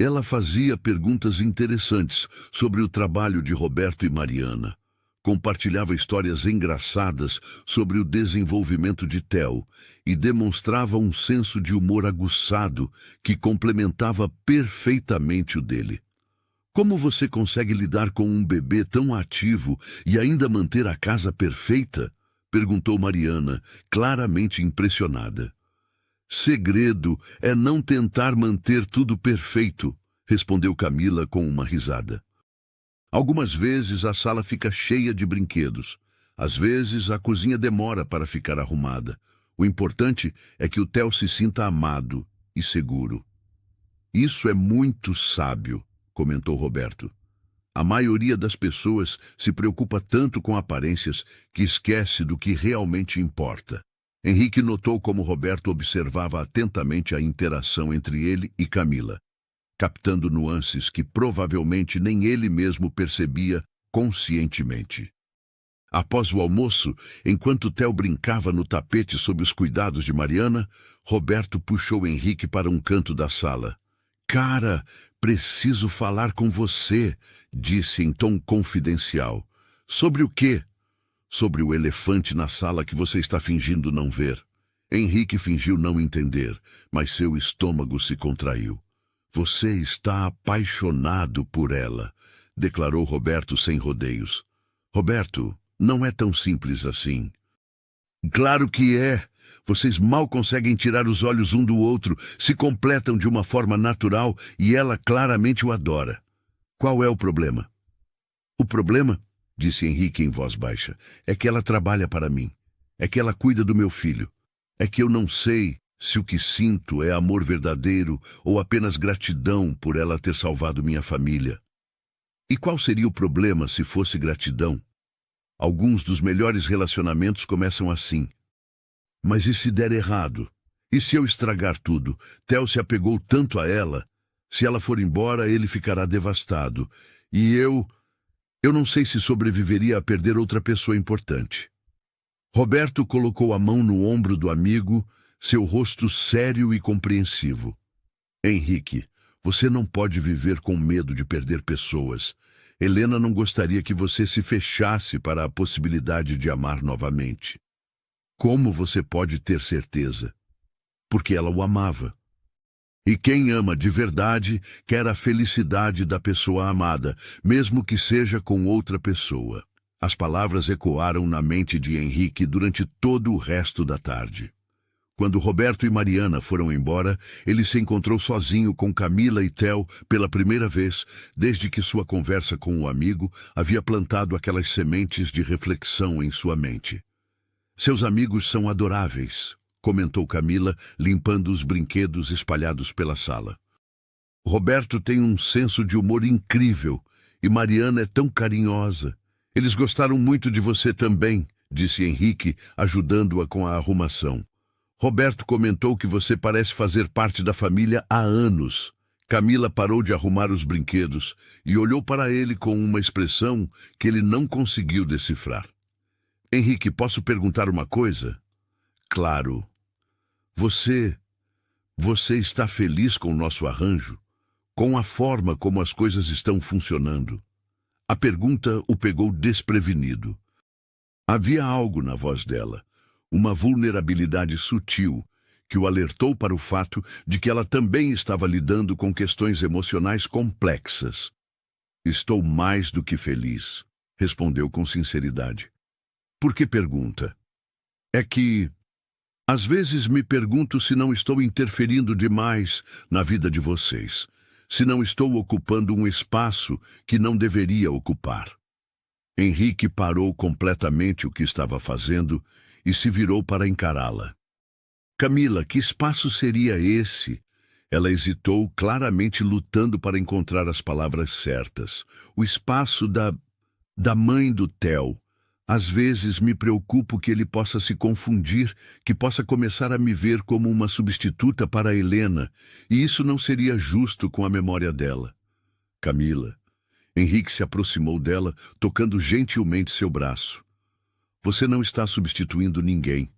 Ela fazia perguntas interessantes sobre o trabalho de Roberto e Mariana. Compartilhava histórias engraçadas sobre o desenvolvimento de Theo e demonstrava um senso de humor aguçado que complementava perfeitamente o dele. Como você consegue lidar com um bebê tão ativo e ainda manter a casa perfeita? Perguntou Mariana, claramente impressionada. Segredo é não tentar manter tudo perfeito, respondeu Camila com uma risada. Algumas vezes a sala fica cheia de brinquedos. Às vezes a cozinha demora para ficar arrumada. O importante é que o Theo se sinta amado e seguro. Isso é muito sábio, comentou Roberto. A maioria das pessoas se preocupa tanto com aparências que esquece do que realmente importa. Henrique notou como Roberto observava atentamente a interação entre ele e Camila, captando nuances que provavelmente nem ele mesmo percebia conscientemente. Após o almoço, enquanto Theo brincava no tapete sob os cuidados de Mariana, Roberto puxou Henrique para um canto da sala. Cara, preciso falar com você, disse em tom confidencial. Sobre o quê? Sobre o elefante na sala que você está fingindo não ver. Henrique fingiu não entender, mas seu estômago se contraiu. Você está apaixonado por ela, declarou Roberto sem rodeios. Roberto, não é tão simples assim. Claro que é. Vocês mal conseguem tirar os olhos um do outro, se completam de uma forma natural e ela claramente o adora. Qual é o problema? O problema, disse Henrique em voz baixa, é que ela trabalha para mim. É que ela cuida do meu filho. É que eu não sei se o que sinto é amor verdadeiro ou apenas gratidão por ela ter salvado minha família. E qual seria o problema se fosse gratidão? Alguns dos melhores relacionamentos começam assim. Mas e se der errado? E se eu estragar tudo? Theo se apegou tanto a ela. Se ela for embora, ele ficará devastado. E eu não sei se sobreviveria a perder outra pessoa importante. Roberto colocou a mão no ombro do amigo, seu rosto sério e compreensivo. Henrique, você não pode viver com medo de perder pessoas. Helena não gostaria que você se fechasse para a possibilidade de amar novamente. Como você pode ter certeza? Porque ela o amava. E quem ama de verdade quer a felicidade da pessoa amada, mesmo que seja com outra pessoa. As palavras ecoaram na mente de Henrique durante todo o resto da tarde. Quando Roberto e Mariana foram embora, ele se encontrou sozinho com Camila e Theo pela primeira vez, desde que sua conversa com o amigo havia plantado aquelas sementes de reflexão em sua mente. Seus amigos são adoráveis, comentou Camila, limpando os brinquedos espalhados pela sala. Roberto tem um senso de humor incrível e Mariana é tão carinhosa. Eles gostaram muito de você também, disse Henrique, ajudando-a com a arrumação. Roberto comentou que você parece fazer parte da família há anos. Camila parou de arrumar os brinquedos e olhou para ele com uma expressão que ele não conseguiu decifrar. Henrique, posso perguntar uma coisa? Claro. Você está feliz com o nosso arranjo? Com a forma como as coisas estão funcionando? A pergunta o pegou desprevenido. Havia algo na voz dela, uma vulnerabilidade sutil, que o alertou para o fato de que ela também estava lidando com questões emocionais complexas. Estou mais do que feliz, respondeu com sinceridade. Por que pergunta? É que, às vezes me pergunto se não estou interferindo demais na vida de vocês, se não estou ocupando um espaço que não deveria ocupar. Henrique parou completamente o que estava fazendo e se virou para encará-la. Camila, que espaço seria esse? Ela hesitou, claramente lutando para encontrar as palavras certas. O espaço da mãe do Theo. Às vezes me preocupo que ele possa se confundir, que possa começar a me ver como uma substituta para Helena, e isso não seria justo com a memória dela. Camila. Henrique se aproximou dela, tocando gentilmente seu braço. Você não está substituindo ninguém.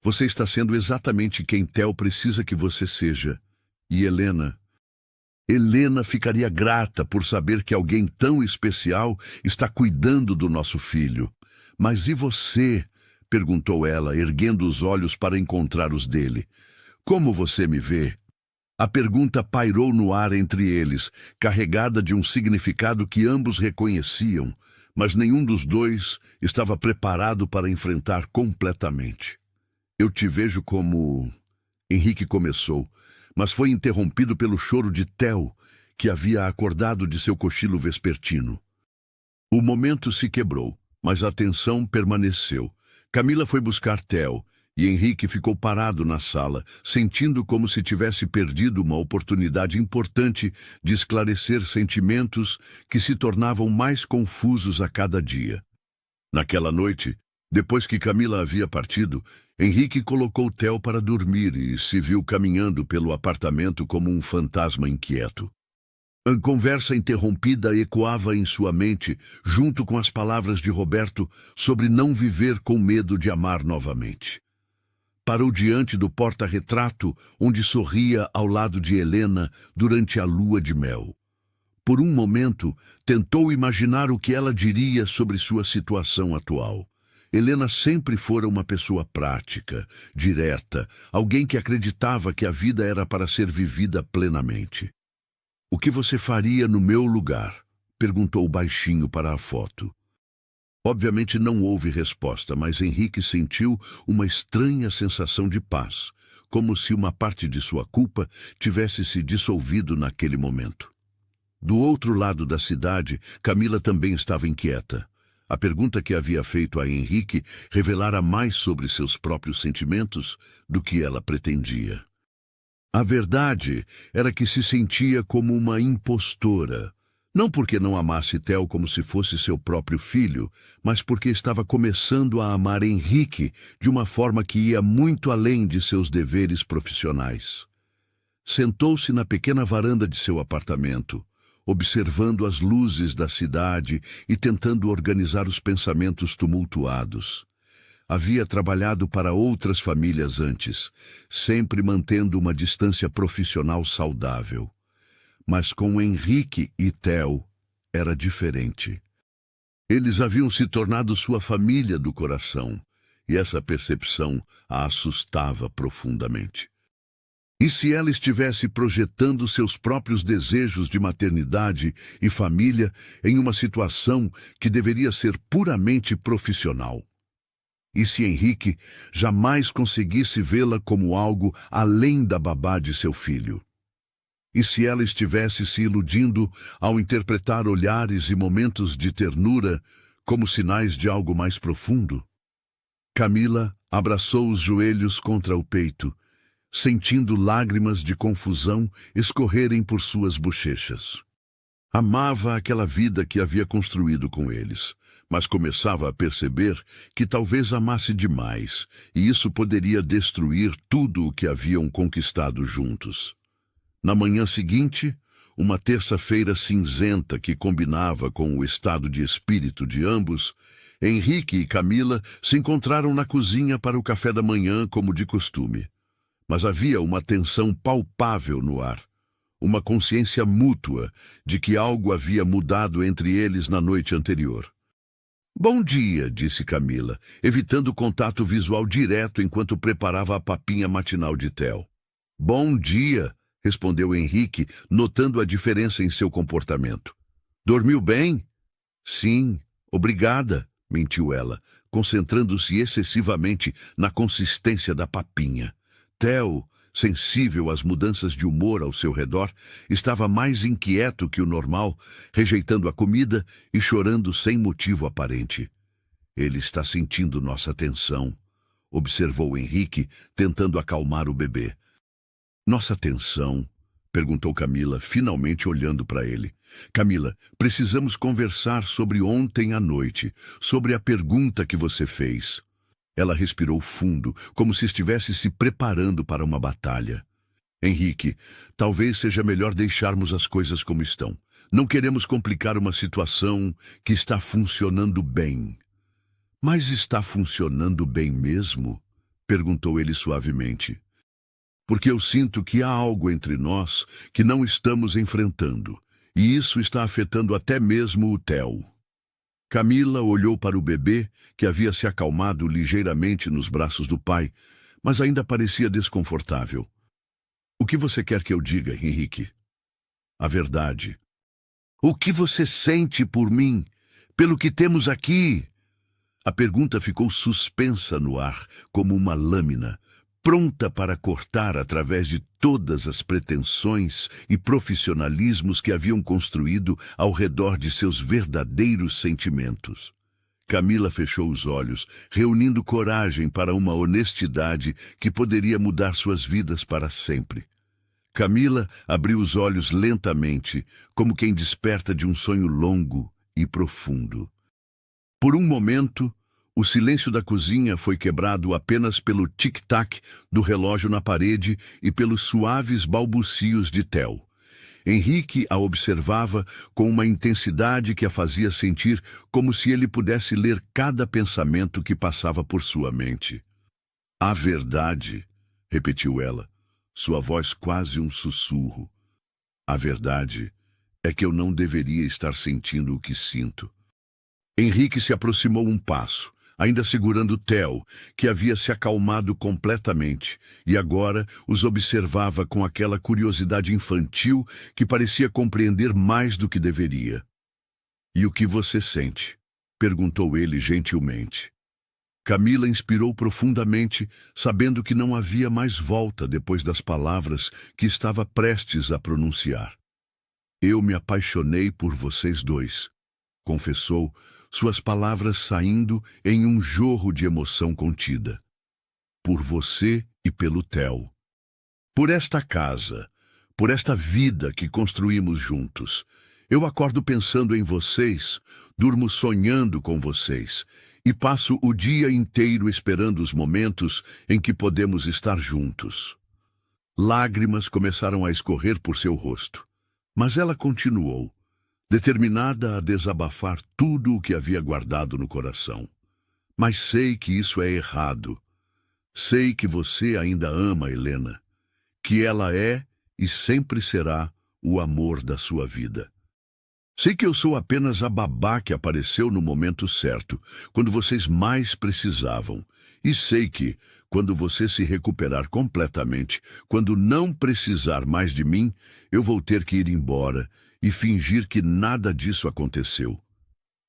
Você está sendo exatamente quem Theo precisa que você seja. E Helena ficaria grata por saber que alguém tão especial está cuidando do nosso filho. Mas e você? Perguntou ela, erguendo os olhos para encontrar os dele. Como você me vê? A pergunta pairou no ar entre eles, carregada de um significado que ambos reconheciam, mas nenhum dos dois estava preparado para enfrentar completamente. Eu te vejo como... Henrique começou, mas foi interrompido pelo choro de Theo, que havia acordado de seu cochilo vespertino. O momento se quebrou, mas a tensão permaneceu. Camila foi buscar Theo, e Henrique ficou parado na sala, sentindo como se tivesse perdido uma oportunidade importante de esclarecer sentimentos que se tornavam mais confusos a cada dia. Naquela noite, depois que Camila havia partido, Henrique colocou Theo para dormir e se viu caminhando pelo apartamento como um fantasma inquieto. A conversa interrompida ecoava em sua mente, junto com as palavras de Roberto sobre não viver com medo de amar novamente. Parou diante do porta-retrato, onde sorria ao lado de Helena durante a lua de mel. Por um momento, tentou imaginar o que ela diria sobre sua situação atual. Helena sempre fora uma pessoa prática, direta, alguém que acreditava que a vida era para ser vivida plenamente. "O que você faria no meu lugar?" perguntou baixinho para a foto. Obviamente não houve resposta, mas Henrique sentiu uma estranha sensação de paz, como se uma parte de sua culpa tivesse se dissolvido naquele momento. Do outro lado da cidade, Camila também estava inquieta. A pergunta que havia feito a Henrique revelara mais sobre seus próprios sentimentos do que ela pretendia. A verdade era que se sentia como uma impostora, não porque não amasse Theo como se fosse seu próprio filho, mas porque estava começando a amar Henrique de uma forma que ia muito além de seus deveres profissionais. Sentou-se na pequena varanda de seu apartamento, observando as luzes da cidade e tentando organizar os pensamentos tumultuados. Havia trabalhado para outras famílias antes, sempre mantendo uma distância profissional saudável. Mas com Henrique e Theo era diferente. Eles haviam se tornado sua família do coração, e essa percepção a assustava profundamente. E se ela estivesse projetando seus próprios desejos de maternidade e família em uma situação que deveria ser puramente profissional? E se Henrique jamais conseguisse vê-la como algo além da babá de seu filho? E se ela estivesse se iludindo ao interpretar olhares e momentos de ternura como sinais de algo mais profundo? Camila abraçou os joelhos contra o peito, sentindo lágrimas de confusão escorrerem por suas bochechas. Amava aquela vida que havia construído com eles, mas começava a perceber que talvez amasse demais, e isso poderia destruir tudo o que haviam conquistado juntos. Na manhã seguinte, uma terça-feira cinzenta que combinava com o estado de espírito de ambos, Henrique e Camila se encontraram na cozinha para o café da manhã como de costume. Mas havia uma tensão palpável no ar, uma consciência mútua de que algo havia mudado entre eles na noite anterior. "Bom dia", disse Camila, evitando contato visual direto enquanto preparava a papinha matinal de Theo. "Bom dia", respondeu Henrique, notando a diferença em seu comportamento. "Dormiu bem?" "Sim, obrigada", mentiu ela, concentrando-se excessivamente na consistência da papinha. Theo, sensível às mudanças de humor ao seu redor, estava mais inquieto que o normal, rejeitando a comida e chorando sem motivo aparente. "Ele está sentindo nossa tensão", observou Henrique, tentando acalmar o bebê. "Nossa tensão?", perguntou Camila, finalmente olhando para ele. "Camila, precisamos conversar sobre ontem à noite, sobre a pergunta que você fez." Ela respirou fundo, como se estivesse se preparando para uma batalha. "Henrique, talvez seja melhor deixarmos as coisas como estão. Não queremos complicar uma situação que está funcionando bem." "Mas está funcionando bem mesmo?", perguntou ele suavemente. "Porque eu sinto que há algo entre nós que não estamos enfrentando, e isso está afetando até mesmo o Theo." Camila olhou para o bebê, que havia se acalmado ligeiramente nos braços do pai, mas ainda parecia desconfortável. "O que você quer que eu diga, Henrique?" "A verdade." "O que você sente por mim, pelo que temos aqui?" A pergunta ficou suspensa no ar, como uma lâmina, pronta para cortar através de todas as pretensões e profissionalismos que haviam construído ao redor de seus verdadeiros sentimentos. Camila fechou os olhos, reunindo coragem para uma honestidade que poderia mudar suas vidas para sempre. Camila abriu os olhos lentamente, como quem desperta de um sonho longo e profundo. Por um momento, o silêncio da cozinha foi quebrado apenas pelo tic-tac do relógio na parede e pelos suaves balbucios de Theo. Henrique a observava com uma intensidade que a fazia sentir como se ele pudesse ler cada pensamento que passava por sua mente. "A verdade", repetiu ela, sua voz quase um sussurro. "A verdade é que eu não deveria estar sentindo o que sinto." Henrique se aproximou um passo, ainda segurando Theo, que havia se acalmado completamente, e agora os observava com aquela curiosidade infantil que parecia compreender mais do que deveria. "E o que você sente?" perguntou ele gentilmente. Camila inspirou profundamente, sabendo que não havia mais volta depois das palavras que estava prestes a pronunciar. "Eu me apaixonei por vocês dois", confessou, suas palavras saindo em um jorro de emoção contida. "Por você e pelo Theo. Por esta casa, por esta vida que construímos juntos. Eu acordo pensando em vocês, durmo sonhando com vocês, e passo o dia inteiro esperando os momentos em que podemos estar juntos." Lágrimas começaram a escorrer por seu rosto, mas ela continuou, determinada a desabafar tudo o que havia guardado no coração. "Mas sei que isso é errado. Sei que você ainda ama Helena, que ela é e sempre será o amor da sua vida. Sei que eu sou apenas a babá que apareceu no momento certo, quando vocês mais precisavam. E sei que, quando você se recuperar completamente, quando não precisar mais de mim, eu vou ter que ir embora e fingir que nada disso aconteceu."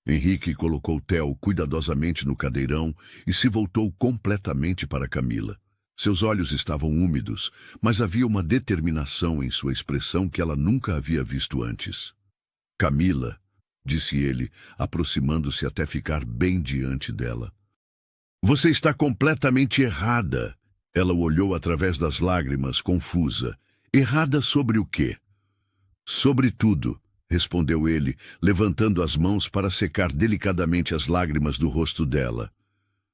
Henrique colocou Theo cuidadosamente no cadeirão e se voltou completamente para Camila. Seus olhos estavam úmidos, mas havia uma determinação em sua expressão que ela nunca havia visto antes. "Camila", disse ele, aproximando-se até ficar bem diante dela. "Você está completamente errada." Ela o olhou através das lágrimas, confusa. "Errada sobre o quê?" "Sobre tudo", respondeu ele, levantando as mãos para secar delicadamente as lágrimas do rosto dela.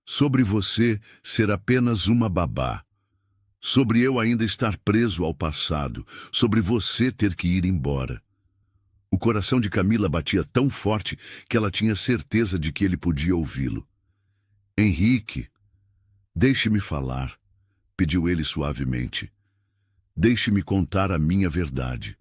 "Sobre você ser apenas uma babá. Sobre eu ainda estar preso ao passado. Sobre você ter que ir embora." O coração de Camila batia tão forte que ela tinha certeza de que ele podia ouvi-lo. "Henrique, deixe-me falar", pediu ele suavemente. "Deixe-me contar a minha verdade."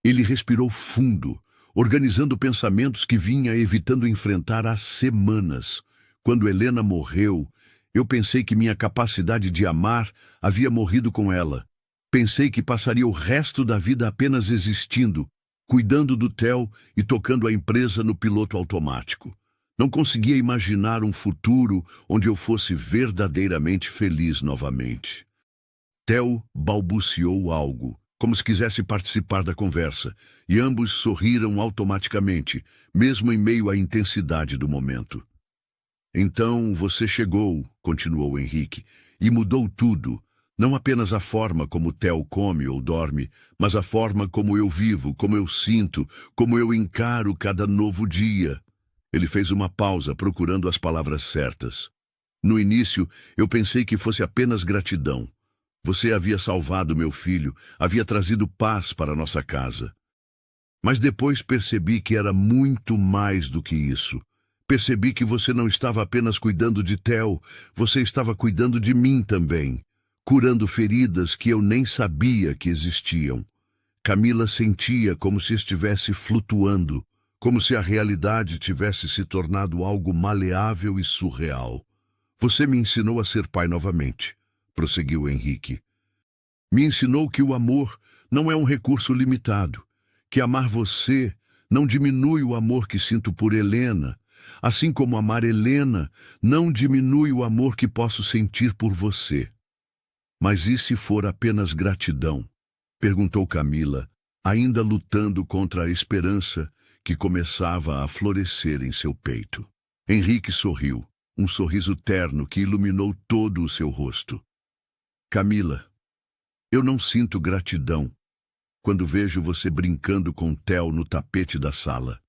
Ele respirou fundo, organizando pensamentos que vinha evitando enfrentar há semanas. "Quando Helena morreu, eu pensei que minha capacidade de amar havia morrido com ela. Pensei que passaria o resto da vida apenas existindo, cuidando do Theo e tocando a empresa no piloto automático. Não conseguia imaginar um futuro onde eu fosse verdadeiramente feliz novamente." Theo balbuciou algo, como se quisesse participar da conversa, e ambos sorriram automaticamente, mesmo em meio à intensidade do momento. "Então você chegou", continuou Henrique, "e mudou tudo. Não apenas a forma como Theo come ou dorme, mas a forma como eu vivo, como eu sinto, como eu encaro cada novo dia." Ele fez uma pausa, procurando as palavras certas. "No início, eu pensei que fosse apenas gratidão. Você havia salvado meu filho, havia trazido paz para nossa casa. Mas depois percebi que era muito mais do que isso. Percebi que você não estava apenas cuidando de Theo, você estava cuidando de mim também, curando feridas que eu nem sabia que existiam." Camila sentia como se estivesse flutuando, como se a realidade tivesse se tornado algo maleável e surreal. "Você me ensinou a ser pai novamente", prosseguiu Henrique. "Me ensinou que o amor não é um recurso limitado, que amar você não diminui o amor que sinto por Helena, assim como amar Helena não diminui o amor que posso sentir por você." "Mas e se for apenas gratidão?" perguntou Camila, ainda lutando contra a esperança que começava a florescer em seu peito. Henrique sorriu, um sorriso terno que iluminou todo o seu rosto. "Camila, eu não sinto gratidão quando vejo você brincando com Theo no tapete da sala.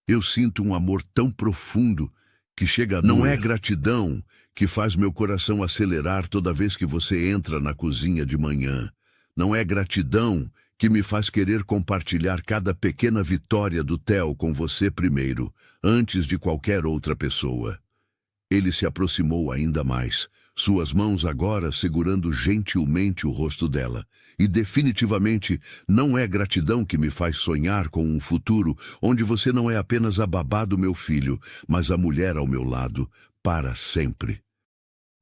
Eu sinto um amor tão profundo que chega a doer. Não é gratidão que faz meu coração acelerar toda vez que você entra na cozinha de manhã. Não é gratidão que me faz querer compartilhar cada pequena vitória do Theo com você primeiro, antes de qualquer outra pessoa. Ele se aproximou ainda mais, suas mãos agora segurando gentilmente o rosto dela. E definitivamente não é gratidão que me faz sonhar com um futuro onde você não é apenas a babá do meu filho, mas a mulher ao meu lado, para sempre.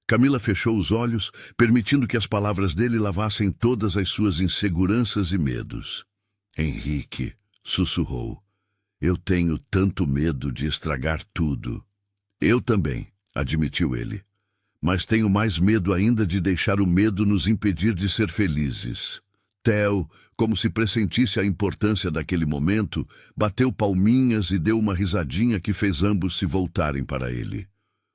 Camila fechou os olhos, permitindo que as palavras dele lavassem todas as suas inseguranças e medos. Henrique, sussurrou, eu tenho tanto medo de estragar tudo. Eu também, admitiu ele. Mas tenho mais medo ainda de deixar o medo nos impedir de ser felizes. Theo, como se pressentisse a importância daquele momento, bateu palminhas e deu uma risadinha que fez ambos se voltarem para ele.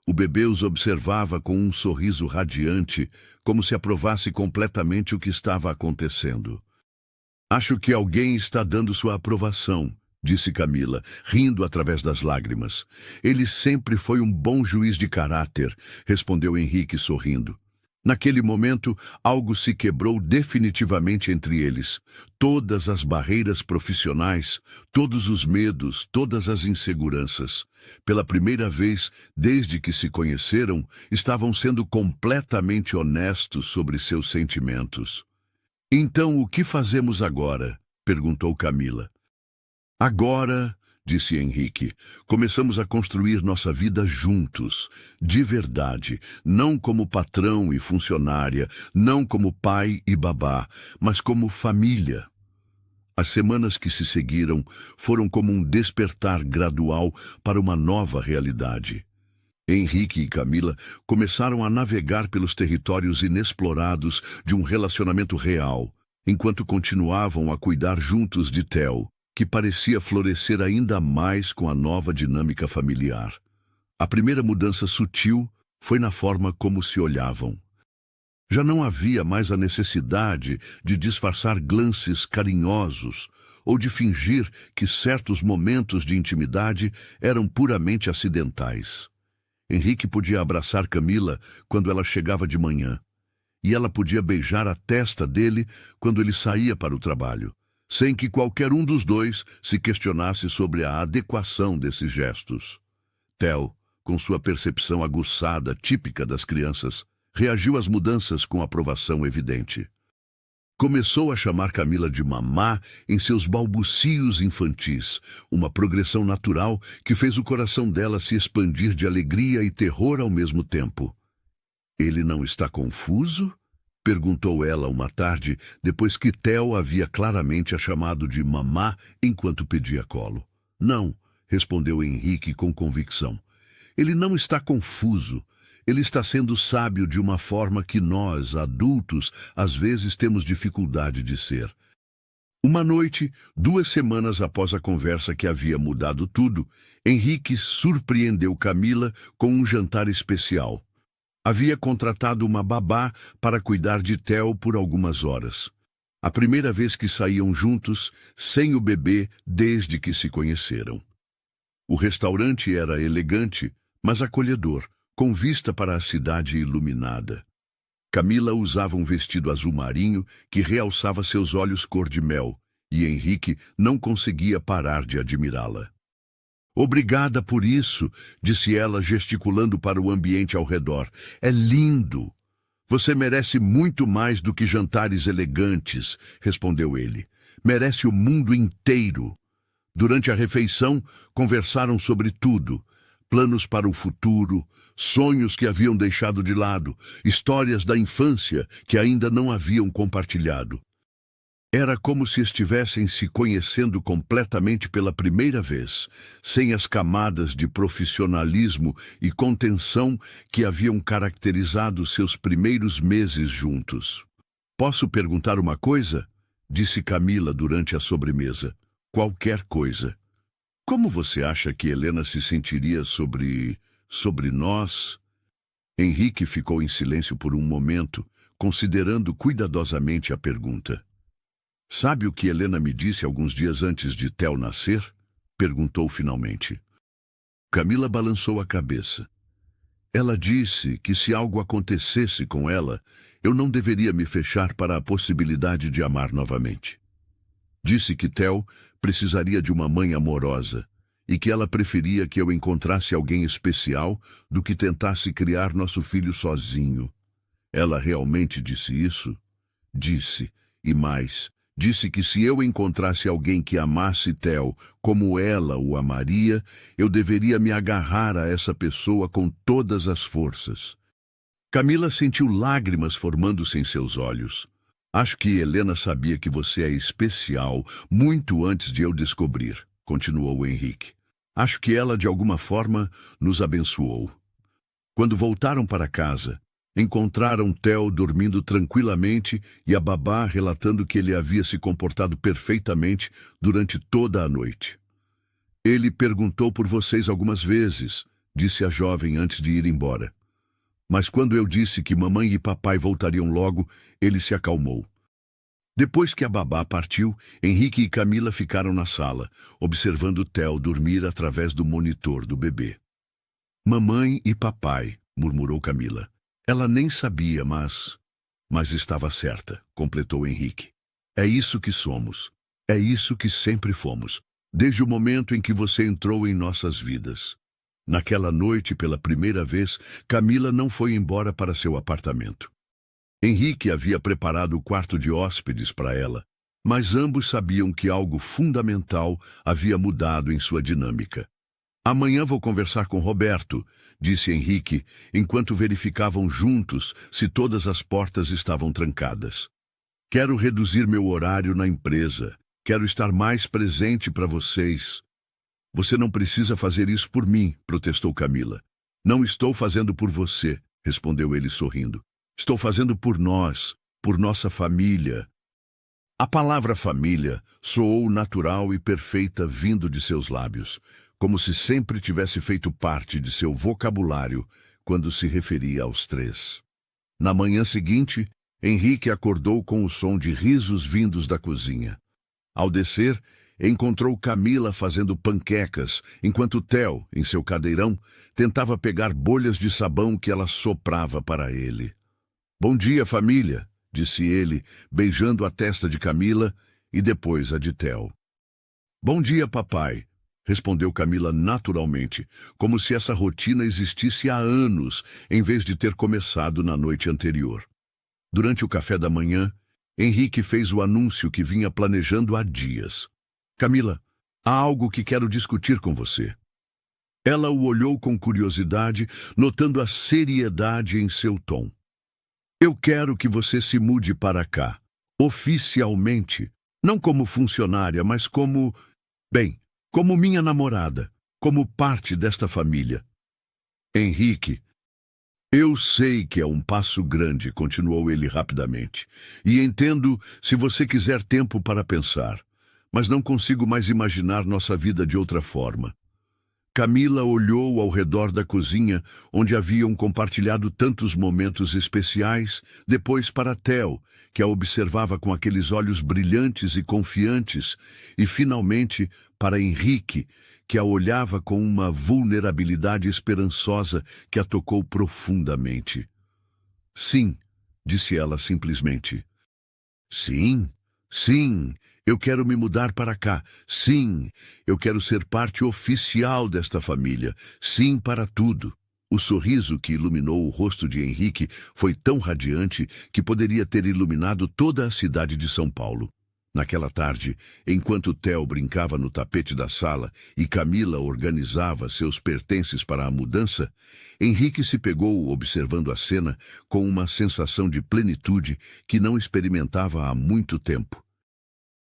O bebê os observava com um sorriso radiante, como se aprovasse completamente o que estava acontecendo. Acho que alguém está dando sua aprovação, disse Camila, rindo através das lágrimas. Ele sempre foi um bom juiz de caráter, respondeu Henrique sorrindo. Naquele momento, algo se quebrou definitivamente entre eles. Todas as barreiras profissionais, todos os medos, todas as inseguranças. Pela primeira vez, desde que se conheceram, estavam sendo completamente honestos sobre seus sentimentos. Então, o que fazemos agora? Perguntou Camila. Agora, disse Henrique, começamos a construir nossa vida juntos, de verdade, não como patrão e funcionária, não como pai e babá, mas como família. As semanas que se seguiram foram como um despertar gradual para uma nova realidade. Henrique e Camila começaram a navegar pelos territórios inexplorados de um relacionamento real, enquanto continuavam a cuidar juntos de Theo, que parecia florescer ainda mais com a nova dinâmica familiar. A primeira mudança sutil foi na forma como se olhavam. Já não havia mais a necessidade de disfarçar glances carinhosos ou de fingir que certos momentos de intimidade eram puramente acidentais. Henrique podia abraçar Camila quando ela chegava de manhã, e ela podia beijar a testa dele quando ele saía para o trabalho, sem que qualquer um dos dois se questionasse sobre a adequação desses gestos. Theo, com sua percepção aguçada típica das crianças, reagiu às mudanças com aprovação evidente. Começou a chamar Camila de mamá em seus balbucios infantis, uma progressão natural que fez o coração dela se expandir de alegria e terror ao mesmo tempo. Ele não está confuso? Perguntou ela uma tarde, depois que Theo havia claramente a chamado de mamá enquanto pedia colo. Não, respondeu Henrique com convicção. Ele não está confuso. Ele está sendo sábio de uma forma que nós, adultos, às vezes temos dificuldade de ser. Uma noite, 2 semanas após a conversa que havia mudado tudo, Henrique surpreendeu Camila com um jantar especial. Havia contratado uma babá para cuidar de Theo por algumas horas. A primeira vez que saíam juntos, sem o bebê, desde que se conheceram. O restaurante era elegante, mas acolhedor, com vista para a cidade iluminada. Camila usava um vestido azul marinho que realçava seus olhos cor de mel, e Henrique não conseguia parar de admirá-la. Obrigada por isso, disse ela, gesticulando para o ambiente ao redor. É lindo. Você merece muito mais do que jantares elegantes, respondeu ele. Merece o mundo inteiro. Durante a refeição, conversaram sobre tudo. Planos para o futuro, sonhos que haviam deixado de lado, histórias da infância que ainda não haviam compartilhado. Era como se estivessem se conhecendo completamente pela primeira vez, sem as camadas de profissionalismo e contenção que haviam caracterizado seus primeiros meses juntos. Posso perguntar uma coisa? Disse Camila durante a sobremesa. Qualquer coisa. Como você acha que Helena se sentiria sobre nós? Henrique ficou em silêncio por um momento, considerando cuidadosamente a pergunta. Sabe o que Helena me disse alguns dias antes de Theo nascer? Perguntou finalmente. Camila balançou a cabeça. Ela disse que se algo acontecesse com ela, eu não deveria me fechar para a possibilidade de amar novamente. Disse que Theo precisaria de uma mãe amorosa e que ela preferia que eu encontrasse alguém especial do que tentasse criar nosso filho sozinho. Ela realmente disse isso? Disse, e mais, disse que se eu encontrasse alguém que amasse Theo como ela o amaria, eu deveria me agarrar a essa pessoa com todas as forças. Camila sentiu lágrimas formando-se em seus olhos. Acho que Helena sabia que você é especial muito antes de eu descobrir, continuou Henrique. Acho que ela, de alguma forma, nos abençoou. Quando voltaram para casa, encontraram Theo dormindo tranquilamente e a babá relatando que ele havia se comportado perfeitamente durante toda a noite. Ele perguntou por vocês algumas vezes, disse a jovem antes de ir embora. Mas quando eu disse que mamãe e papai voltariam logo, ele se acalmou. Depois que a babá partiu, Henrique e Camila ficaram na sala, observando Theo dormir através do monitor do bebê. Mamãe e papai, murmurou Camila. Ela nem sabia, mas estava certa, completou Henrique. É isso que somos. É isso que sempre fomos, desde o momento em que você entrou em nossas vidas. Naquela noite, pela primeira vez, Camila não foi embora para seu apartamento. Henrique havia preparado o quarto de hóspedes para ela, mas ambos sabiam que algo fundamental havia mudado em sua dinâmica. Amanhã vou conversar com Roberto, disse Henrique, enquanto verificavam juntos se todas as portas estavam trancadas. Quero reduzir meu horário na empresa. Quero estar mais presente para vocês. Você não precisa fazer isso por mim, protestou Camila. Não estou fazendo por você, respondeu ele sorrindo. Estou fazendo por nós, por nossa família. A palavra família soou natural e perfeita vindo de seus lábios, como se sempre tivesse feito parte de seu vocabulário quando se referia aos três. Na manhã seguinte, Henrique acordou com o som de risos vindos da cozinha. Ao descer, encontrou Camila fazendo panquecas, enquanto Theo, em seu cadeirão, tentava pegar bolhas de sabão que ela soprava para ele. Bom dia, família, disse ele, beijando a testa de Camila e depois a de Theo. Bom dia, papai, respondeu Camila naturalmente, como se essa rotina existisse há anos, em vez de ter começado na noite anterior. Durante o café da manhã, Henrique fez o anúncio que vinha planejando há dias. Camila, há algo que quero discutir com você. Ela o olhou com curiosidade, notando a seriedade em seu tom. Eu quero que você se mude para cá, oficialmente, não como funcionária, mas como minha namorada, como parte desta família. Henrique, eu sei que é um passo grande, continuou ele rapidamente, e entendo se você quiser tempo para pensar. Mas não consigo mais imaginar nossa vida de outra forma. Camila olhou ao redor da cozinha, onde haviam compartilhado tantos momentos especiais, depois para Theo, que a observava com aqueles olhos brilhantes e confiantes, e finalmente para Henrique, que a olhava com uma vulnerabilidade esperançosa que a tocou profundamente. Sim, disse ela simplesmente. Sim, sim. Eu quero me mudar para cá. Sim, eu quero ser parte oficial desta família. Sim para tudo. O sorriso que iluminou o rosto de Henrique foi tão radiante que poderia ter iluminado toda a cidade de São Paulo. Naquela tarde, enquanto Theo brincava no tapete da sala e Camila organizava seus pertences para a mudança, Henrique se pegou observando a cena com uma sensação de plenitude que não experimentava há muito tempo.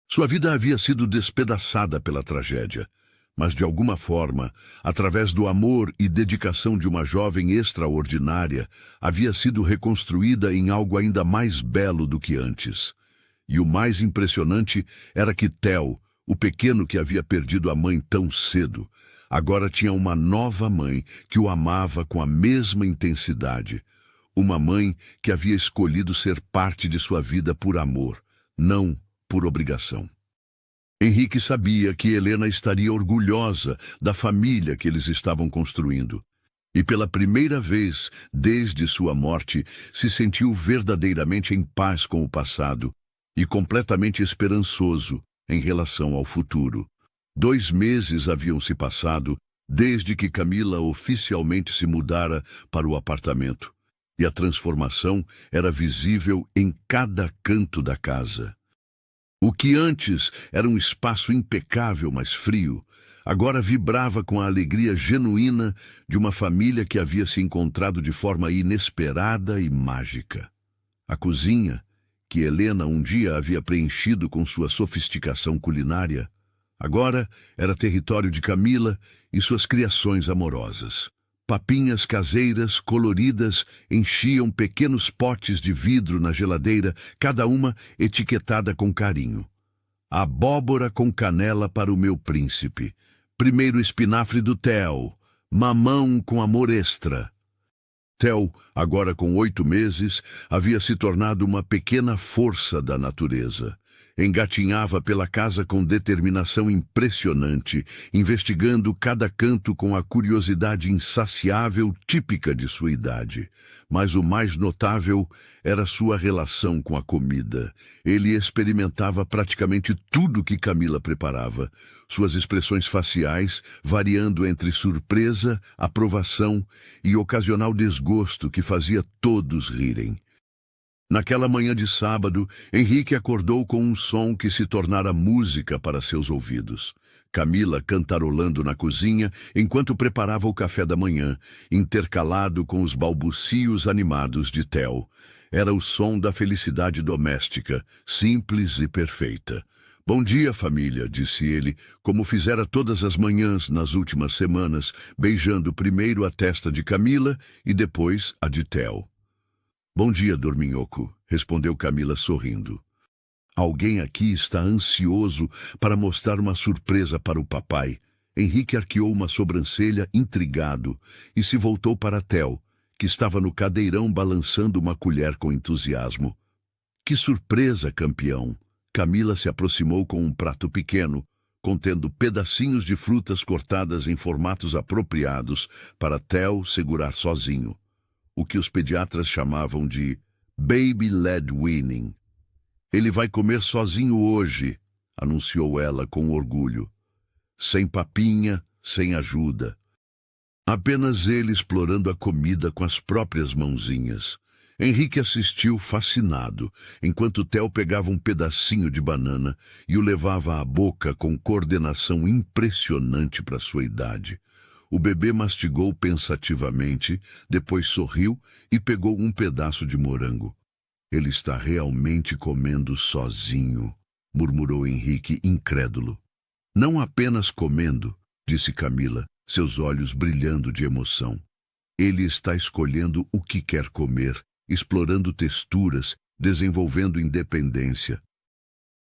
Sua vida havia sido despedaçada pela tragédia, mas de alguma forma, através do amor e dedicação de uma jovem extraordinária, havia sido reconstruída em algo ainda mais belo do que antes. E o mais impressionante era que Theo, o pequeno que havia perdido a mãe tão cedo, agora tinha uma nova mãe que o amava com a mesma intensidade. Uma mãe que havia escolhido ser parte de sua vida por amor, não por obrigação. Henrique sabia que Helena estaria orgulhosa da família que eles estavam construindo. E pela primeira vez, desde sua morte, se sentiu verdadeiramente em paz com o passado e completamente esperançoso em relação ao futuro. 2 meses haviam se passado desde que Camila oficialmente se mudara para o apartamento, e a transformação era visível em cada canto da casa. O que antes era um espaço impecável, mas frio, agora vibrava com a alegria genuína de uma família que havia se encontrado de forma inesperada e mágica. A cozinha, que Helena um dia havia preenchido com sua sofisticação culinária, agora era território de Camila e suas criações amorosas. Papinhas caseiras, coloridas, enchiam pequenos potes de vidro na geladeira, cada uma etiquetada com carinho. Abóbora com canela para o meu príncipe. Primeiro espinafre do Theo. Mamão com amor extra. Theo, agora com 8 meses, havia se tornado uma pequena força da natureza. Engatinhava pela casa com determinação impressionante, investigando cada canto com a curiosidade insaciável típica de sua idade. Mas o mais notável era sua relação com a comida. Ele experimentava praticamente tudo que Camila preparava, suas expressões faciais variando entre surpresa, aprovação e ocasional desgosto que fazia todos rirem. Naquela manhã de sábado, Henrique acordou com um som que se tornara música para seus ouvidos. Camila cantarolando na cozinha enquanto preparava o café da manhã, intercalado com os balbucios animados de Theo. Era o som da felicidade doméstica, simples e perfeita. "Bom dia, família", disse ele, como fizera todas as manhãs nas últimas semanas, beijando primeiro a testa de Camila e depois a de Theo. "Bom dia, dorminhoco", respondeu Camila sorrindo. "Alguém aqui está ansioso para mostrar uma surpresa para o papai." Henrique arqueou uma sobrancelha intrigado e se voltou para Theo, que estava no cadeirão balançando uma colher com entusiasmo. "Que surpresa, campeão!" Camila se aproximou com um prato pequeno, contendo pedacinhos de frutas cortadas em formatos apropriados para Theo segurar sozinho. O que os pediatras chamavam de baby-led weaning. "Ele vai comer sozinho hoje", anunciou ela com orgulho. Sem papinha, sem ajuda. Apenas ele explorando a comida com as próprias mãozinhas. Henrique assistiu fascinado, enquanto Theo pegava um pedacinho de banana e o levava à boca com coordenação impressionante para sua idade. O bebê mastigou pensativamente, depois sorriu e pegou um pedaço de morango. "Ele está realmente comendo sozinho", murmurou Henrique incrédulo. "Não apenas comendo", disse Camila, seus olhos brilhando de emoção. "Ele está escolhendo o que quer comer, explorando texturas, desenvolvendo independência.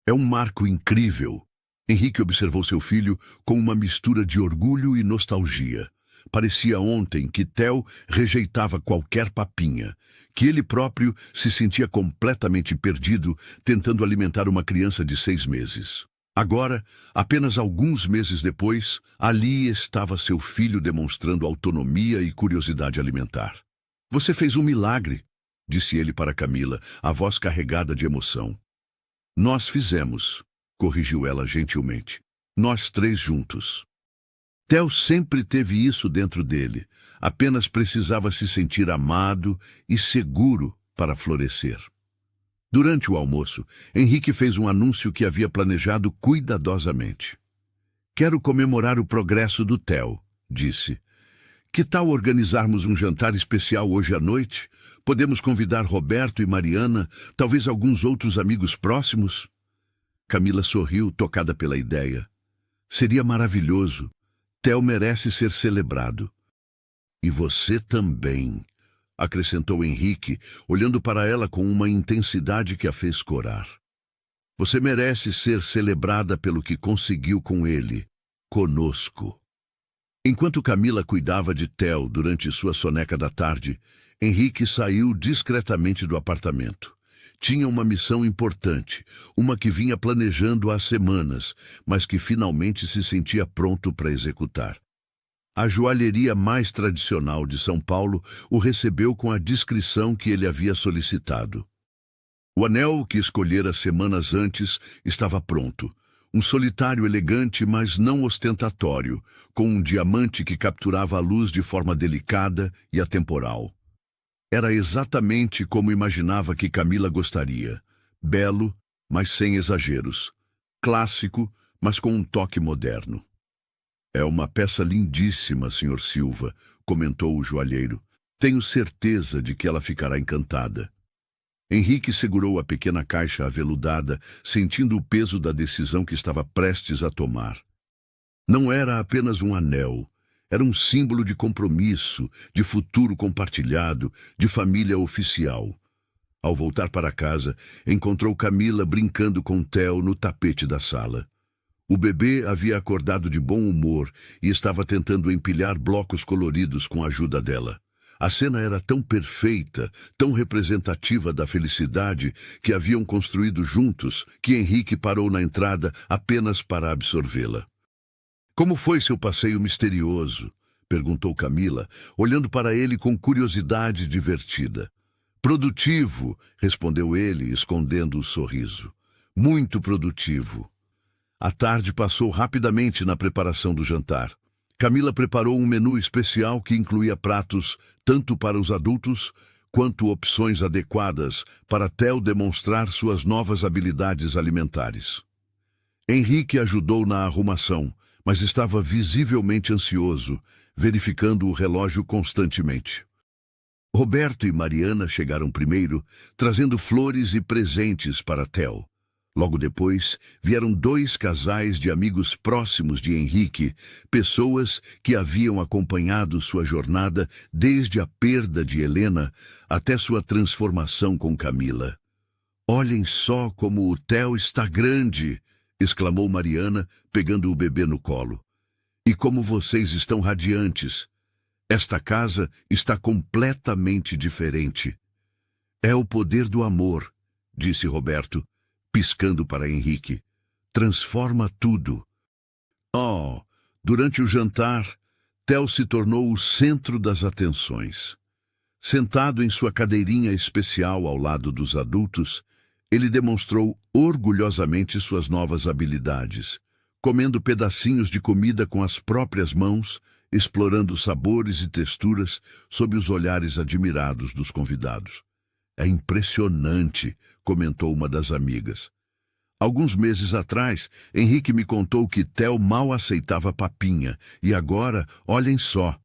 É um marco incrível." Henrique observou seu filho com uma mistura de orgulho e nostalgia. Parecia ontem que Theo rejeitava qualquer papinha, que ele próprio se sentia completamente perdido tentando alimentar uma criança de 6 meses. Agora, apenas alguns meses depois, ali estava seu filho demonstrando autonomia e curiosidade alimentar. "Você fez um milagre", disse ele para Camila, a voz carregada de emoção. "Nós fizemos", corrigiu ela gentilmente. "Nós 3 juntos." Theo sempre teve isso dentro dele, apenas precisava se sentir amado e seguro para florescer. Durante o almoço, Henrique fez um anúncio que havia planejado cuidadosamente. "Quero comemorar o progresso do Theo", disse. "Que tal organizarmos um jantar especial hoje à noite? Podemos convidar Roberto e Mariana, talvez alguns outros amigos próximos?" Camila sorriu, tocada pela ideia. "Seria maravilhoso. Theo merece ser celebrado." "E você também", acrescentou Henrique, olhando para ela com uma intensidade que a fez corar. "Você merece ser celebrada pelo que conseguiu com ele, conosco." Enquanto Camila cuidava de Theo durante sua soneca da tarde, Henrique saiu discretamente do apartamento. Tinha uma missão importante, uma que vinha planejando há semanas, mas que finalmente se sentia pronto para executar. A joalheria mais tradicional de São Paulo o recebeu com a discrição que ele havia solicitado. O anel que escolhera semanas antes estava pronto, Um solitário elegante, mas não ostentatório, com um diamante que capturava a luz de forma delicada e atemporal. Era exatamente como imaginava que Camila gostaria. Belo, mas sem exageros. Clássico, mas com um toque moderno. É uma peça lindíssima, Sr. Silva, comentou o joalheiro. Tenho certeza de que ela ficará encantada. Henrique segurou a pequena caixa aveludada, sentindo o peso da decisão que estava prestes a tomar. Não era apenas um anel. Era um símbolo de compromisso, de futuro compartilhado, de família oficial. Ao voltar para casa, encontrou Camila brincando com Theo no tapete da sala. O bebê havia acordado de bom humor e estava tentando empilhar blocos coloridos com a ajuda dela. A cena era tão perfeita, tão representativa da felicidade que haviam construído juntos, que Henrique parou na entrada apenas para absorvê-la. Como foi seu passeio misterioso? Perguntou Camila, olhando para ele com curiosidade divertida. Produtivo, respondeu ele, escondendo o sorriso. Muito produtivo. A tarde passou rapidamente na preparação do jantar. Camila preparou um menu especial que incluía pratos tanto para os adultos quanto opções adequadas para Theo demonstrar suas novas habilidades alimentares. Henrique ajudou na arrumação, mas estava visivelmente ansioso, verificando o relógio constantemente. Roberto e Mariana chegaram primeiro, trazendo flores e presentes para Theo. Logo depois, vieram 2 casais de amigos próximos de Henrique, pessoas que haviam acompanhado sua jornada desde a perda de Helena até sua transformação com Camila. Olhem só como o Theo está grande! Exclamou Mariana, pegando o bebê no colo. E como vocês estão radiantes! Esta casa está completamente diferente. É o poder do amor, disse Roberto, piscando para Henrique. Transforma tudo. Oh, durante o jantar, Theo se tornou o centro das atenções. Sentado em sua cadeirinha especial ao lado dos adultos, ele demonstrou orgulhosamente suas novas habilidades, comendo pedacinhos de comida com as próprias mãos, explorando sabores e texturas sob os olhares admirados dos convidados. É impressionante, comentou uma das amigas. Alguns meses atrás, Henrique me contou que Theo mal aceitava papinha, e agora, olhem só.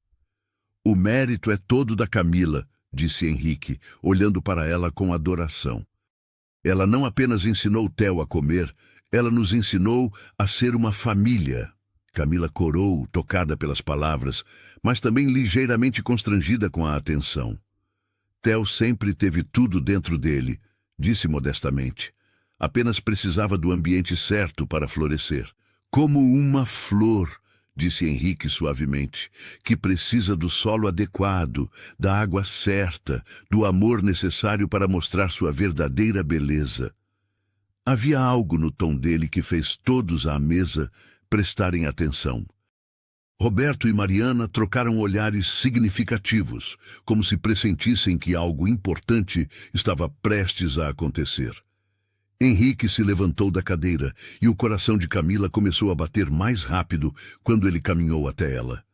O mérito é todo da Camila, disse Henrique, olhando para ela com adoração. Ela não apenas ensinou Theo a comer, ela nos ensinou a ser uma família. Camila corou, tocada pelas palavras, mas também ligeiramente constrangida com a atenção. Theo sempre teve tudo dentro dele, disse modestamente. Apenas precisava do ambiente certo para florescer. Como uma flor, disse Henrique suavemente, que precisa do solo adequado, da água certa, do amor necessário para mostrar sua verdadeira beleza. Havia algo no tom dele que fez todos à mesa prestarem atenção. Roberto e Mariana trocaram olhares significativos, como se pressentissem que algo importante estava prestes a acontecer. Henrique se levantou da cadeira e o coração de Camila começou a bater mais rápido quando ele caminhou até ela.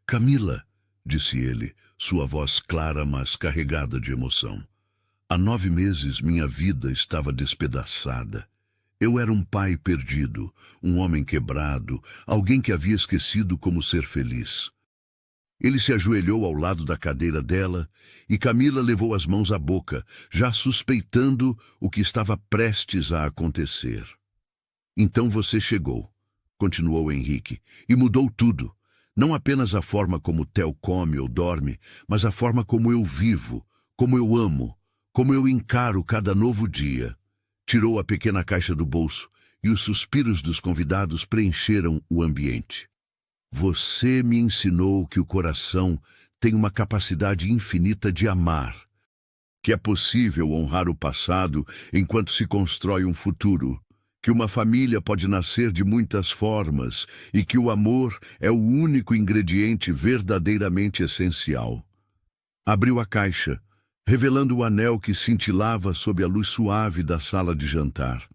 Camila, disse ele, sua voz clara, mas carregada de emoção. Há 9 meses minha vida estava despedaçada. Eu era um pai perdido, um homem quebrado, alguém que havia esquecido como ser feliz. Ele se ajoelhou ao lado da cadeira dela e Camila levou as mãos à boca, já suspeitando o que estava prestes a acontecer. Então você chegou, continuou Henrique, e mudou tudo. Não apenas a forma como Theo come ou dorme, mas a forma como eu vivo, como eu amo, como eu encaro cada novo dia. Tirou a pequena caixa do bolso e os suspiros dos convidados preencheram o ambiente. Você me ensinou que o coração tem uma capacidade infinita de amar, que é possível honrar o passado enquanto se constrói um futuro, que uma família pode nascer de muitas formas e que o amor é o único ingrediente verdadeiramente essencial. Abriu a caixa, revelando o anel que cintilava sob a luz suave da sala de jantar.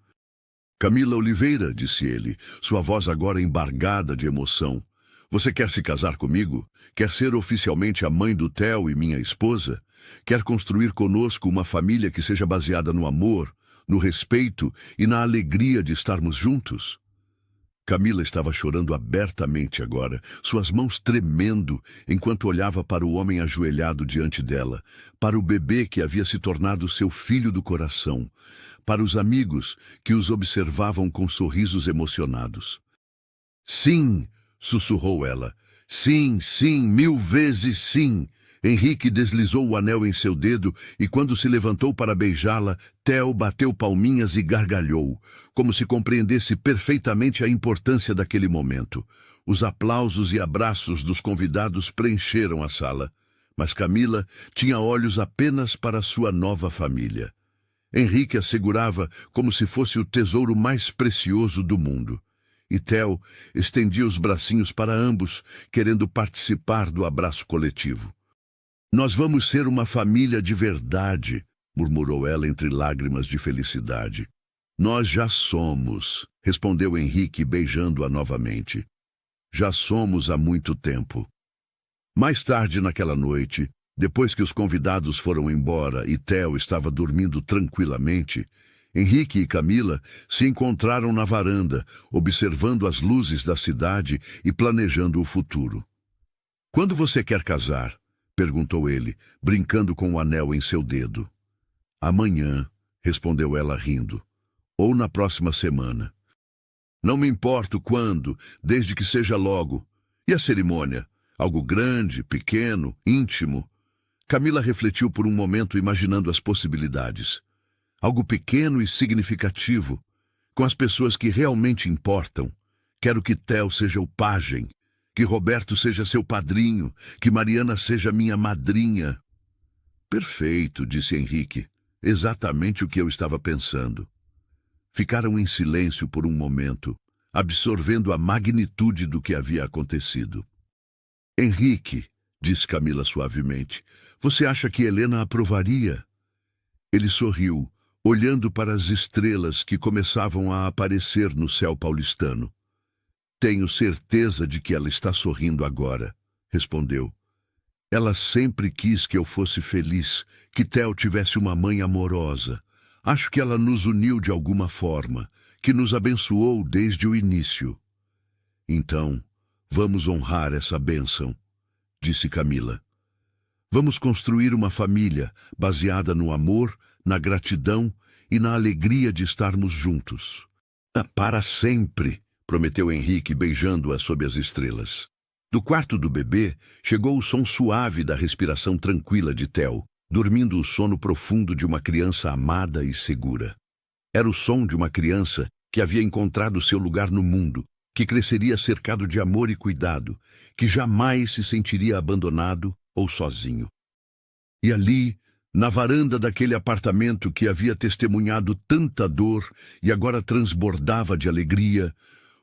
Camila Oliveira, disse ele, sua voz agora embargada de emoção. Você quer se casar comigo? Quer ser oficialmente a mãe do Theo e minha esposa? Quer construir conosco uma família que seja baseada no amor, no respeito e na alegria de estarmos juntos? Camila estava chorando abertamente agora, suas mãos tremendo, enquanto olhava para o homem ajoelhado diante dela, para o bebê que havia se tornado seu filho do coração, para os amigos que os observavam com sorrisos emocionados. Sim, sussurrou ela. Sim, sim, 1000 vezes sim. Henrique deslizou o anel em seu dedo e, quando se levantou para beijá-la, Theo bateu palminhas e gargalhou, como se compreendesse perfeitamente a importância daquele momento. Os aplausos e abraços dos convidados preencheram a sala, mas Camila tinha olhos apenas para sua nova família. Henrique a segurava como se fosse o tesouro mais precioso do mundo. E Theo estendia os bracinhos para ambos, querendo participar do abraço coletivo. Nós vamos ser uma família de verdade, murmurou ela entre lágrimas de felicidade. Nós já somos, respondeu Henrique beijando-a novamente. Já somos há muito tempo. Mais tarde naquela noite, depois que os convidados foram embora e Theo estava dormindo tranquilamente, Henrique e Camila se encontraram na varanda, observando as luzes da cidade e planejando o futuro. Quando você quer casar? Perguntou ele, brincando com o anel em seu dedo. Amanhã, respondeu ela rindo. Ou na próxima semana. Não me importo quando, desde que seja logo. E a cerimônia? Algo grande, pequeno, íntimo? Camila refletiu por um momento, imaginando as possibilidades. Algo pequeno e significativo, com as pessoas que realmente importam. Quero que Theo seja o pajem, que Roberto seja seu padrinho, que Mariana seja minha madrinha. Perfeito, disse Henrique. Exatamente o que eu estava pensando. Ficaram em silêncio por um momento, absorvendo a magnitude do que havia acontecido. Henrique, disse Camila suavemente, você acha que Helena aprovaria? Ele sorriu, olhando para as estrelas que começavam a aparecer no céu paulistano. Tenho certeza de que ela está sorrindo agora, respondeu. Ela sempre quis que eu fosse feliz, que Theo tivesse uma mãe amorosa. Acho que ela nos uniu de alguma forma, que nos abençoou desde o início. Então, vamos honrar essa bênção, disse Camila. Vamos construir uma família baseada no amor, na gratidão e na alegria de estarmos juntos. Para sempre, prometeu Henrique, beijando-a sob as estrelas. Do quarto do bebê, chegou o som suave da respiração tranquila de Theo, dormindo o sono profundo de uma criança amada e segura. Era o som de uma criança que havia encontrado seu lugar no mundo, que cresceria cercado de amor e cuidado, que jamais se sentiria abandonado ou sozinho. E ali, na varanda daquele apartamento que havia testemunhado tanta dor e agora transbordava de alegria,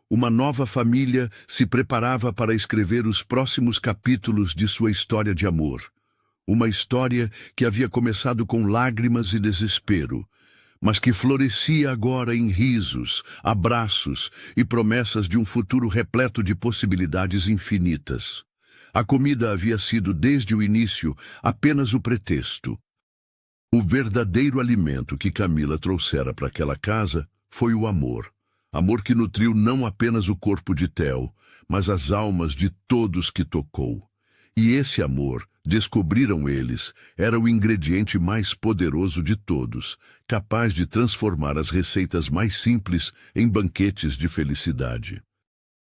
uma nova família se preparava para escrever os próximos capítulos de sua história de amor. Uma história que havia começado com lágrimas e desespero, mas que florescia agora em risos, abraços e promessas de um futuro repleto de possibilidades infinitas. A comida havia sido, desde o início, apenas o pretexto. O verdadeiro alimento que Camila trouxera para aquela casa foi o amor. Amor que nutriu não apenas o corpo de Theo, mas as almas de todos que tocou. E esse amor, descobriram eles, era o ingrediente mais poderoso de todos, capaz de transformar as receitas mais simples em banquetes de felicidade.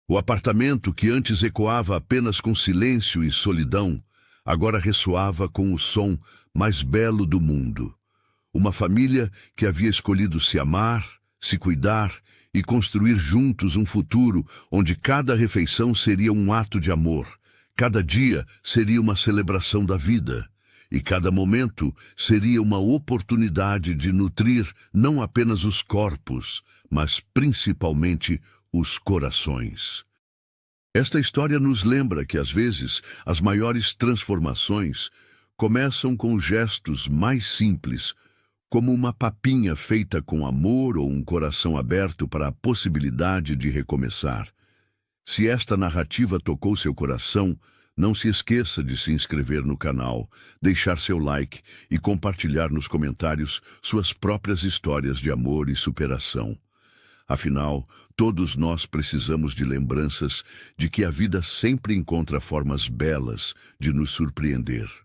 O apartamento, que antes ecoava apenas com silêncio e solidão, agora ressoava com o som mais belo do mundo. Uma família que havia escolhido se amar, se cuidar e construir juntos um futuro onde cada refeição seria um ato de amor, cada dia seria uma celebração da vida, e cada momento seria uma oportunidade de nutrir não apenas os corpos, mas principalmente os corações. Esta história nos lembra que, às vezes, as maiores transformações começam com gestos mais simples, como uma papinha feita com amor ou um coração aberto para a possibilidade de recomeçar. Se esta narrativa tocou seu coração, não se esqueça de se inscrever no canal, deixar seu like e compartilhar nos comentários suas próprias histórias de amor e superação. Afinal, todos nós precisamos de lembranças de que a vida sempre encontra formas belas de nos surpreender.